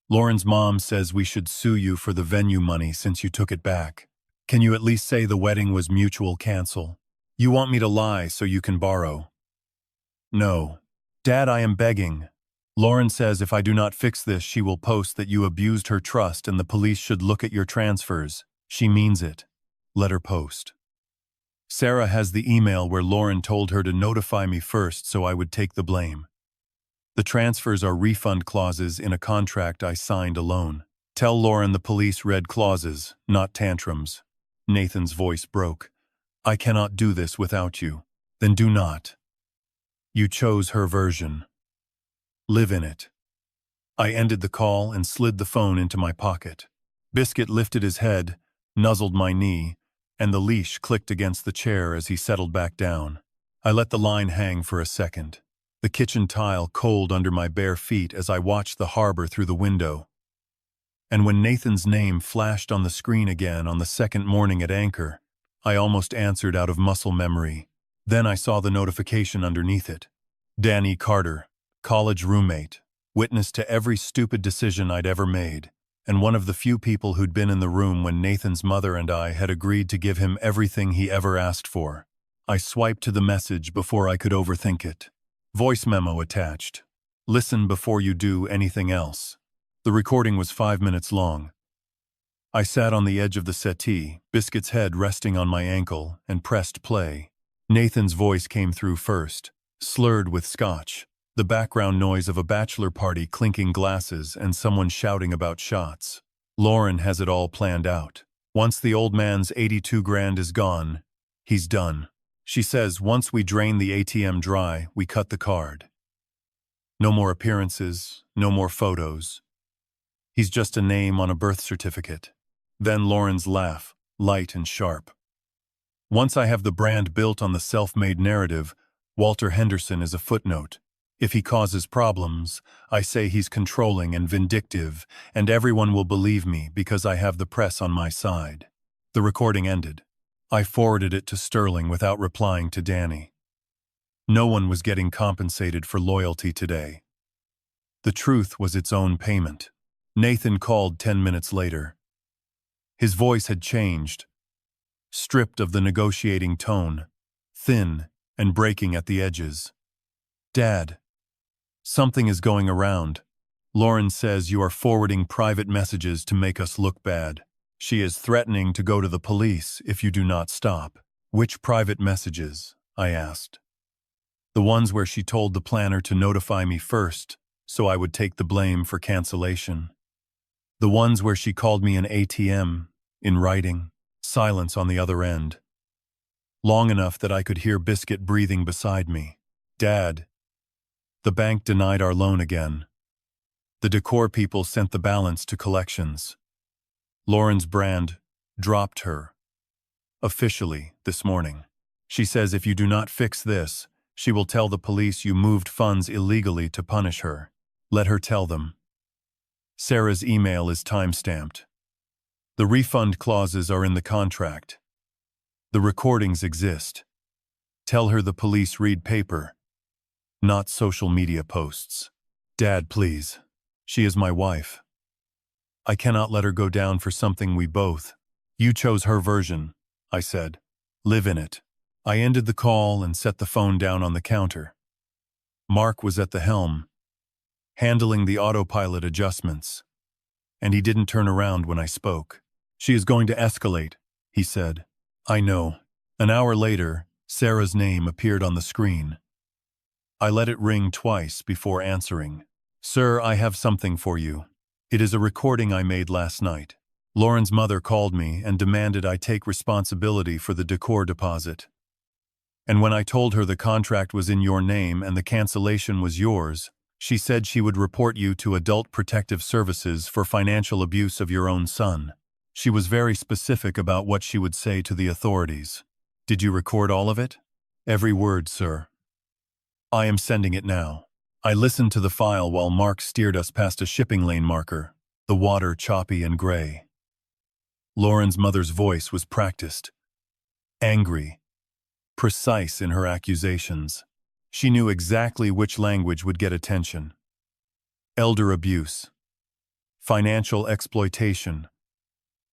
Lauren's mom says we should sue you for the venue money since you took it back. Can you at least say the wedding was mutual cancel? You want me to lie so you can borrow? No. Dad, I am begging. Lauren says if I do not fix this, she will post that you abused her trust and the police should look at your transfers. She means it. Let her post. Sarah has the email where Lauren told her to notify me first so I would take the blame. The transfers are refund clauses in a contract I signed alone. Tell Lauren the police read clauses, not tantrums. Nathan's voice broke. I cannot do this without you. Then do not. You chose her version. Live in it. I ended the call and slid the phone into my pocket. Biscuit lifted his head, nuzzled my knee, and the leash clicked against the chair as he settled back down. I let the line hang for a second, the kitchen tile cold under my bare feet as I watched the harbor through the window. And when Nathan's name flashed on the screen again on the second morning at Anchor, I almost answered out of muscle memory. Then I saw the notification underneath it. Danny Carter, college roommate, witness to every stupid decision I'd ever made, and one of the few people who'd been in the room when Nathan's mother and I had agreed to give him everything he ever asked for. I swiped to the message before I could overthink it. Voice memo attached. Listen before you do anything else. The recording was 5 minutes long. I sat on the edge of the settee, Biscuit's head resting on my ankle, and pressed play. Nathan's voice came through first, slurred with scotch, the background noise of a bachelor party clinking glasses and someone shouting about shots. Lauren has it all planned out. Once the old man's 82 grand is gone, he's done. She says once we drain the ATM dry, we cut the card. No more appearances, no more photos. He's just a name on a birth certificate. Then Lauren's laugh, light and sharp. Once I have the brand built on the self-made narrative, Walter Henderson is a footnote. If he causes problems, I say he's controlling and vindictive, and everyone will believe me because I have the press on my side." The recording ended. I forwarded it to Sterling without replying to Danny. No one was getting compensated for loyalty today. The truth was its own payment. Nathan called 10 minutes later. His voice had changed, stripped of the negotiating tone, thin and breaking at the edges. "Dad, something is going around. Lauren says you are forwarding private messages to make us look bad. She is threatening to go to the police if you do not stop." "Which private messages?" I asked. "The ones where she told the planner to notify me first, so I would take the blame for cancellation. The ones where she called me an ATM, in writing." Silence on the other end. Long enough that I could hear Biscuit breathing beside me. "Dad, the bank denied our loan again. The decor people sent the balance to collections. Lauren's brand dropped her. Officially, this morning. She says if you do not fix this, she will tell the police you moved funds illegally to punish her. Let her tell them." Sarah's email is time-stamped. The refund clauses are in the contract. The recordings exist. Tell her the police read paper, not social media posts. "Dad, please. She is my wife. I cannot let her go down for something we both." "You chose her version," I said. "Live in it." I ended the call and set the phone down on the counter. Mark was at the helm, handling the autopilot adjustments, and he didn't turn around when I spoke. "She is going to escalate," he said. "I know." An hour later, Sarah's name appeared on the screen. I let it ring twice before answering. "Sir, I have something for you. It is a recording I made last night. Lauren's mother called me and demanded I take responsibility for the decor deposit. And when I told her the contract was in your name and the cancellation was yours, she said she would report you to Adult Protective Services for financial abuse of your own son. She was very specific about what she would say to the authorities." "Did you record all of it?" "Every word, sir." "I am sending it now." I listened to the file while Mark steered us past a shipping lane marker, the water choppy and gray. Lauren's mother's voice was practiced, angry, precise in her accusations. She knew exactly which language would get attention. Elder abuse, financial exploitation,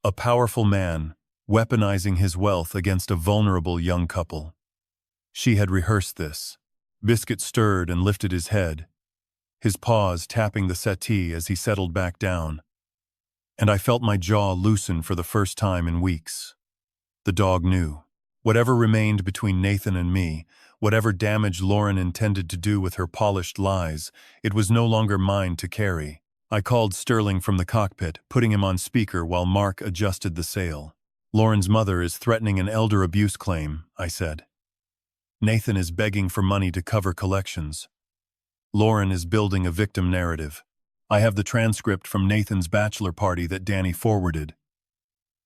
a powerful man weaponizing his wealth against a vulnerable young couple. She had rehearsed this. Biscuit stirred and lifted his head, his paws tapping the settee as he settled back down, and I felt my jaw loosen for the first time in weeks. The dog knew. Whatever remained between Nathan and me, whatever damage Lauren intended to do with her polished lies, it was no longer mine to carry. I called Sterling from the cockpit, putting him on speaker while Mark adjusted the sail. "Lauren's mother is threatening an elder abuse claim," I said. "Nathan is begging for money to cover collections. Lauren is building a victim narrative. I have the transcript from Nathan's bachelor party that Danny forwarded,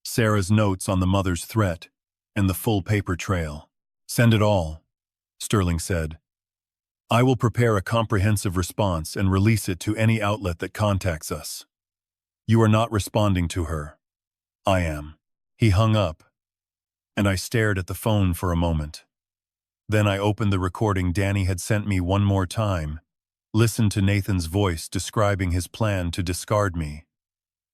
Sarah's notes on the mother's threat, and the full paper trail." "Send it all," Sterling said. "I will prepare a comprehensive response and release it to any outlet that contacts us. You are not responding to her. I am." He hung up, and I stared at the phone for a moment. Then I opened the recording Danny had sent me one more time, listened to Nathan's voice describing his plan to discard me,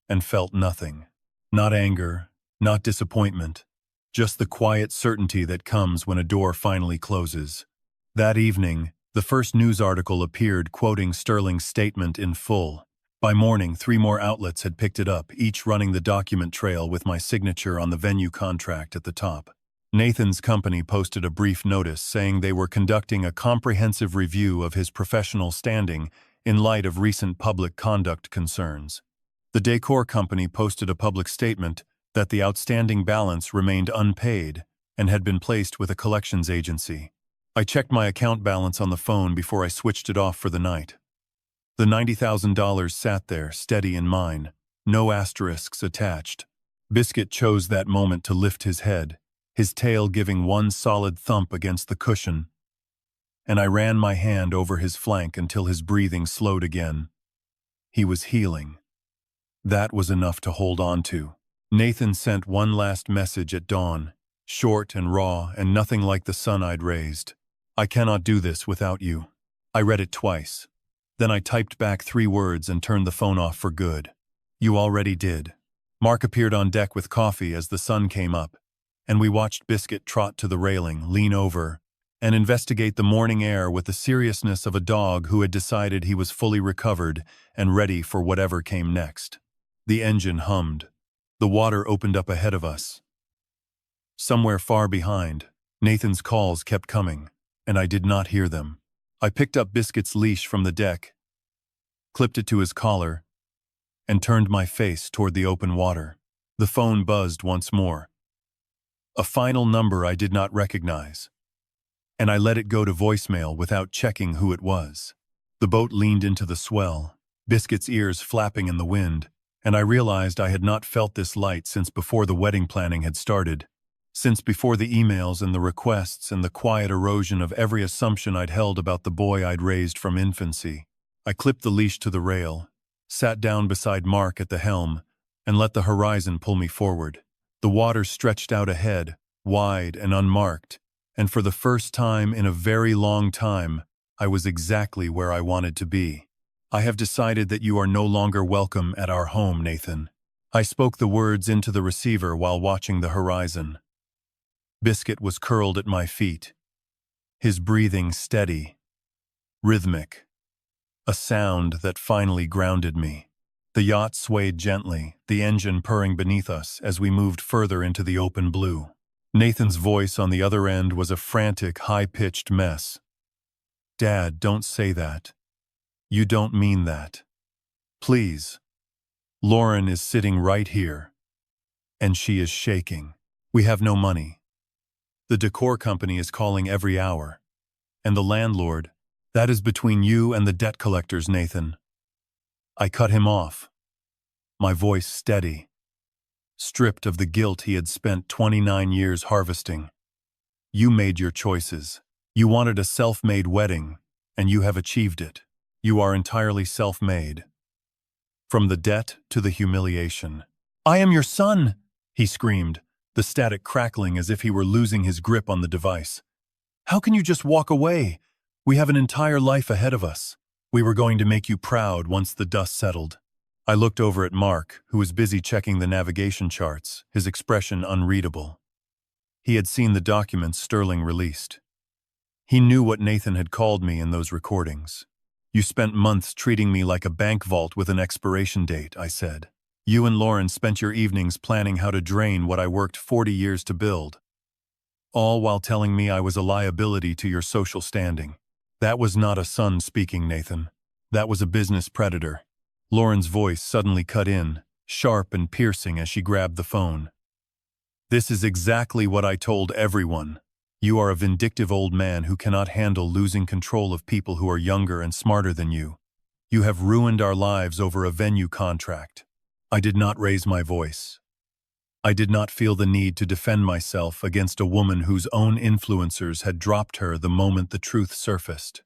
and felt nothing. Not anger, not disappointment, just the quiet certainty that comes when a door finally closes. That evening, the first news article appeared quoting Sterling's statement in full. By morning, 3 more outlets had picked it up, each running the document trail with my signature on the venue contract at the top. Nathan's company posted a brief notice saying they were conducting a comprehensive review of his professional standing in light of recent public conduct concerns. The decor company posted a public statement that the outstanding balance remained unpaid and had been placed with a collections agency. I checked my account balance on the phone before I switched it off for the night. The $90,000 sat there, steady in mine, no asterisks attached. Biscuit chose that moment to lift his head, his tail giving one solid thump against the cushion. and I ran my hand over his flank until his breathing slowed again. He was healing. That was enough to hold on to. Nathan sent one last message at dawn, short and raw and nothing like the sun I'd raised. I cannot do this without you. I read it twice. Then I typed back 3 words and turned the phone off for good. You already did. Mark appeared on deck with coffee as the sun came up, and we watched Biscuit trot to the railing, lean over, and investigate the morning air with the seriousness of a dog who had decided he was fully recovered and ready for whatever came next. The engine hummed. The water opened up ahead of us. Somewhere far behind, Nathan's calls kept coming, and I did not hear them. I picked up Biscuit's leash from the deck, clipped it to his collar, and turned my face toward the open water. The phone buzzed once more. A final number I did not recognize, and I let it go to voicemail without checking who it was. The boat leaned into the swell, Biscuit's ears flapping in the wind, and I realized I had not felt this light since before the wedding planning had started, since before the emails and the requests and the quiet erosion of every assumption I'd held about the boy I'd raised from infancy. I clipped the leash to the rail, sat down beside Mark at the helm, and let the horizon pull me forward. The water stretched out ahead, wide and unmarked, and for the first time in a very long time, I was exactly where I wanted to be. I have decided that you are no longer welcome at our home, Nathan. I spoke the words into the receiver while watching the horizon. Biscuit was curled at my feet, his breathing steady, rhythmic, a sound that finally grounded me. The yacht swayed gently, the engine purring beneath us as we moved further into the open blue. Nathan's voice on the other end was a frantic, high-pitched mess. Dad, don't say that. You don't mean that. Please. Lauren is sitting right here. And she is shaking. We have no money. The decor company is calling every hour. And the landlord, that is between you and the debt collectors, Nathan. I cut him off, my voice steady, stripped of the guilt he had spent 29 years harvesting. You made your choices. You wanted a self-made wedding, and you have achieved it. You are entirely self-made. From the debt to the humiliation. I am your son, he screamed, the static crackling as if he were losing his grip on the device. How can you just walk away? We have an entire life ahead of us. We were going to make you proud once the dust settled. I looked over at Mark, who was busy checking the navigation charts, his expression unreadable. He had seen the documents Sterling released. He knew what Nathan had called me in those recordings. You spent months treating me like a bank vault with an expiration date, I said. You and Lauren spent your evenings planning how to drain what I worked 40 years to build. All while telling me I was a liability to your social standing. That was not a son speaking, Nathan. That was a business predator. Lauren's voice suddenly cut in, sharp and piercing as she grabbed the phone. This is exactly what I told everyone. You are a vindictive old man who cannot handle losing control of people who are younger and smarter than you. You have ruined our lives over a venue contract. I did not raise my voice. I did not feel the need to defend myself against a woman whose own influencers had dropped her the moment the truth surfaced.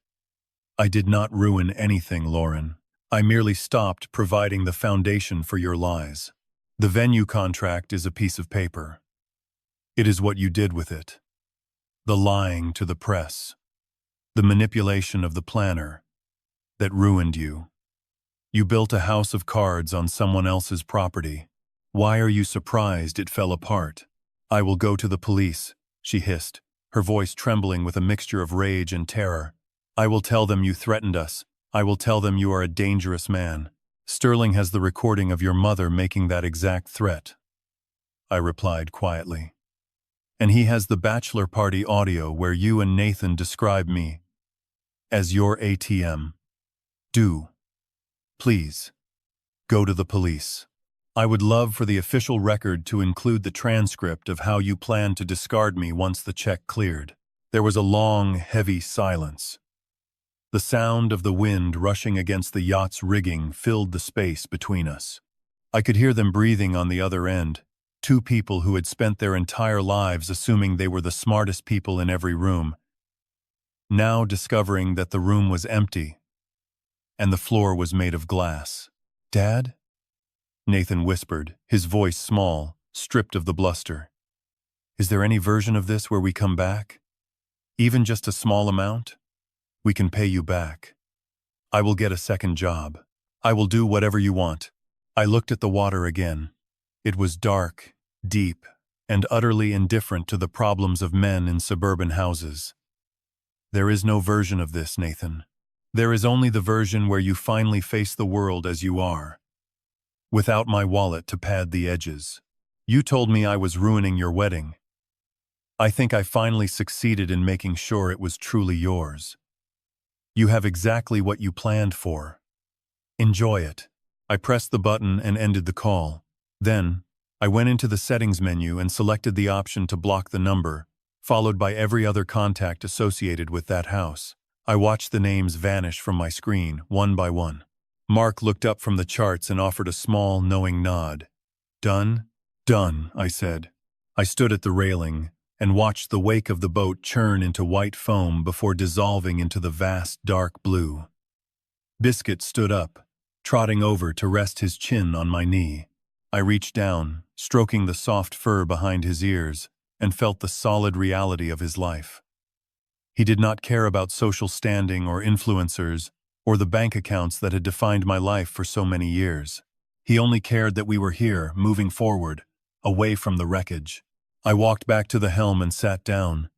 I did not ruin anything, Lauren. I merely stopped providing the foundation for your lies. The venue contract is a piece of paper. It is what you did with it. The lying to the press, the manipulation of the planner, that ruined you. You built a house of cards on someone else's property. Why are you surprised it fell apart? I will go to the police, she hissed, her voice trembling with a mixture of rage and terror. I will tell them you threatened us. I will tell them you are a dangerous man. Sterling has the recording of your mother making that exact threat. I replied quietly. And he has the bachelor party audio where you and Nathan describe me as your ATM. Do, please, go to the police. I would love for the official record to include the transcript of how you planned to discard me once the check cleared. There was a long, heavy silence. The sound of the wind rushing against the yacht's rigging filled the space between us. I could hear them breathing on the other end, 2 people who had spent their entire lives assuming they were the smartest people in every room. now discovering that the room was empty and the floor was made of glass. "Dad?" Nathan whispered, his voice small, stripped of the bluster. "Is there any version of this where we come back? Even just a small amount? We can pay you back. I will get a second job. I will do whatever you want." I looked at the water again. It was dark, deep, and utterly indifferent to the problems of men in suburban houses. "There is no version of this, Nathan. There is only the version where you finally face the world as you are. Without my wallet to pad the edges. You told me I was ruining your wedding. I think I finally succeeded in making sure it was truly yours. You have exactly what you planned for. Enjoy it." I pressed the button and ended the call. Then, I went into the settings menu and selected the option to block the number, followed by every other contact associated with that house. I watched the names vanish from my screen, one by one. Mark looked up from the charts and offered a small, knowing nod. "Done?" "Done," I said. I stood at the railing and watched the wake of the boat churn into white foam before dissolving into the vast, dark blue. Biscuit stood up, trotting over to rest his chin on my knee. I reached down, stroking the soft fur behind his ears, and felt the solid reality of his life. He did not care about social standing or influencers or the bank accounts that had defined my life for so many years. He only cared that we were here, moving forward, away from the wreckage. I walked back to the helm and sat down,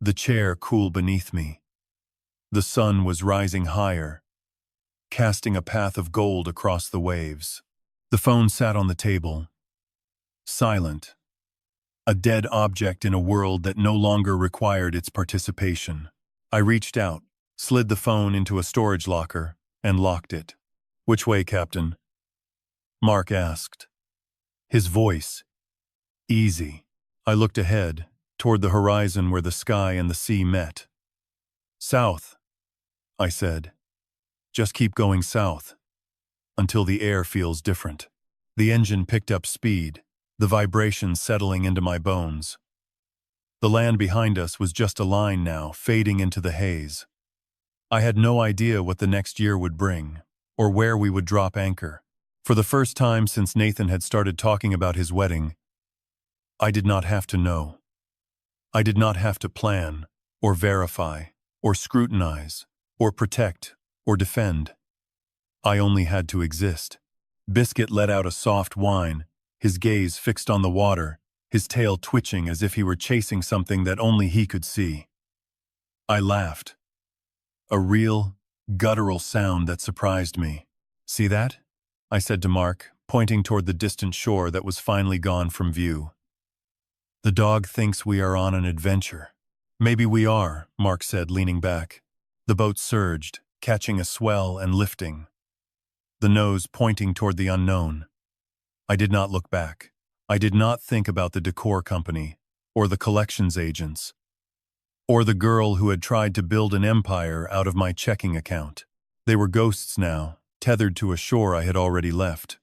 the chair cool beneath me. The sun was rising higher, casting a path of gold across the waves. The phone sat on the table, silent, a dead object in a world that no longer required its participation. I reached out, slid the phone into a storage locker, and locked it. "Which way, Captain?" Mark asked. His voice, easy. I looked ahead, toward the horizon where the sky and the sea met. "South," I said. "Just keep going south, until the air feels different." The engine picked up speed, the vibration settling into my bones. The land behind us was just a line now, fading into the haze. I had no idea what the next year would bring, or where we would drop anchor. For the first time since Nathan had started talking about his wedding, I did not have to know. I did not have to plan, or verify, or scrutinize, or protect, or defend. I only had to exist. Biscuit let out a soft whine, his gaze fixed on the water, his tail twitching as if he were chasing something that only he could see. I laughed. A real, guttural sound that surprised me. "See that?" I said to Mark, pointing toward the distant shore that was finally gone from view. "The dog thinks we are on an adventure." "Maybe we are," Mark said, leaning back. The boat surged, catching a swell and lifting, the nose pointing toward the unknown. I did not look back. I did not think about the decor company, or the collections agents, or the girl who had tried to build an empire out of my checking account. They were ghosts now, tethered to a shore I had already left.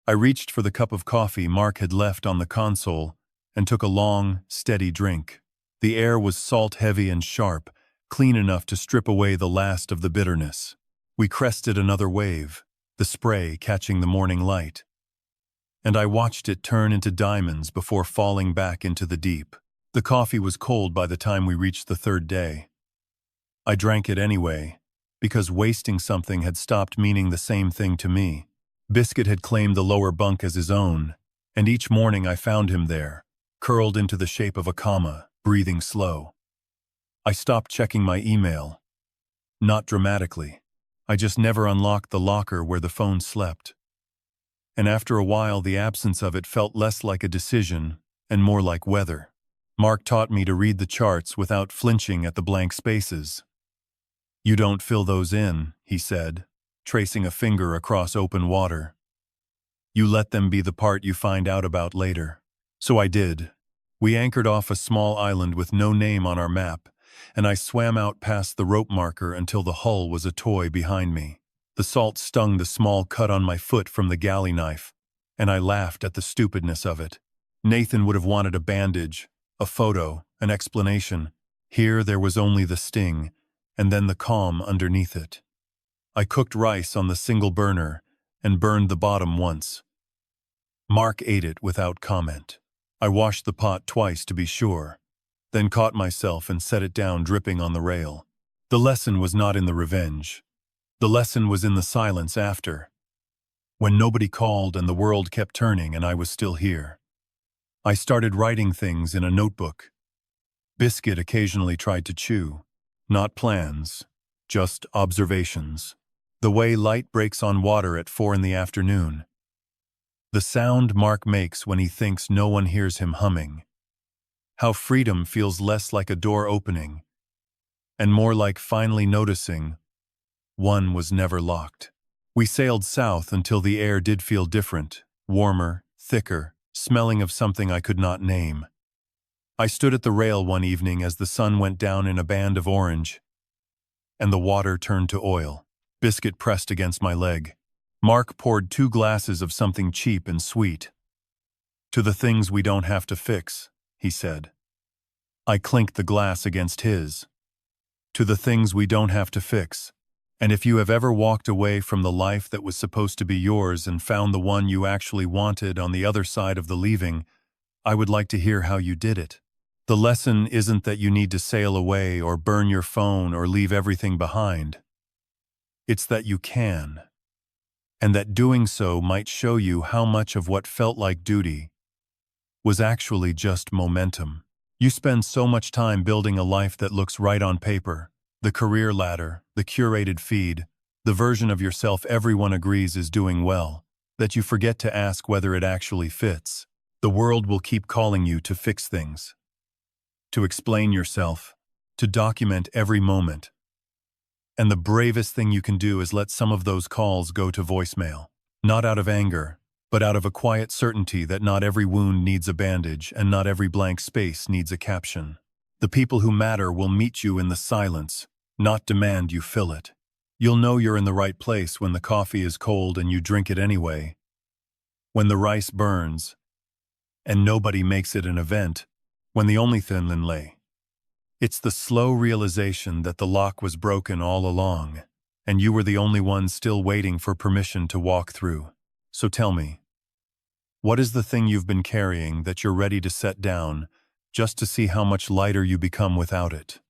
I reached for the cup of coffee Mark had left on the console and took a long, steady drink. The air was salt-heavy and sharp, clean enough to strip away the last of the bitterness. We crested another wave, the spray catching the morning light, and I watched it turn into diamonds before falling back into the deep. The coffee was cold by the time we reached the third day. I drank it anyway, because wasting something had stopped meaning the same thing to me. Biscuit had claimed the lower bunk as his own, and each morning I found him there, curled into the shape of a comma, breathing slow. I stopped checking my email. Not dramatically. I just never unlocked the locker where the phone slept. And after a while, the absence of it felt less like a decision and more like weather. Mark taught me to read the charts without flinching at the blank spaces. "You don't fill those in," he said, tracing a finger across open water. "You let them be the part you find out about later." So I did. We anchored off a small island with no name on our map, and I swam out past the rope marker until the hull was a toy behind me. The salt stung the small cut on my foot from the galley knife, and I laughed at the stupidness of it. Nathan would have wanted a bandage, a photo, an explanation, Here there was only the sting, and then the calm underneath it. I cooked rice on the single burner and burned the bottom once. Mark ate it without comment. I washed the pot twice to be sure, then caught myself and set it down dripping on the rail. The lesson was not in the revenge. The lesson was in the silence after. When nobody called and the world kept turning and I was still here. I started writing things in a notebook. Biscuit occasionally tried to chew. Not plans, just observations. The way light breaks on water at 4 in the afternoon. The sound Mark makes when he thinks no one hears him humming. How freedom feels less like a door opening, and more like finally noticing one was never locked. We sailed south until the air did feel different, warmer, thicker, smelling of something I could not name. I stood at the rail one evening as the sun went down in a band of orange, and the water turned to oil. Biscuit pressed against my leg. Mark poured 2 glasses of something cheap and sweet. To the things we don't have to fix, he said. I clinked the glass against his. To the things we don't have to fix. And if you have ever walked away from the life that was supposed to be yours and found the one you actually wanted on the other side of the leaving, I would like to hear how you did it. The lesson isn't that you need to sail away or burn your phone or leave everything behind. It's that you can. And that doing so might show you how much of what felt like duty was actually just momentum. You spend so much time building a life that looks right on paper, the career ladder, the curated feed, the version of yourself everyone agrees is doing well, that you forget to ask whether it actually fits. The world will keep calling you to fix things, to explain yourself, to document every moment. And the bravest thing you can do is let some of those calls go to voicemail. Not out of anger, but out of a quiet certainty that not every wound needs a bandage and not every blank space needs a caption. The people who matter will meet you in the silence, not demand you fill it. You'll know you're in the right place when the coffee is cold and you drink it anyway. When the rice burns, and nobody makes it an event, when the only thin lay. It's the slow realization that the lock was broken all along, and you were the only one still waiting for permission to walk through. So tell me, what is the thing you've been carrying that you're ready to set down, just to see how much lighter you become without it?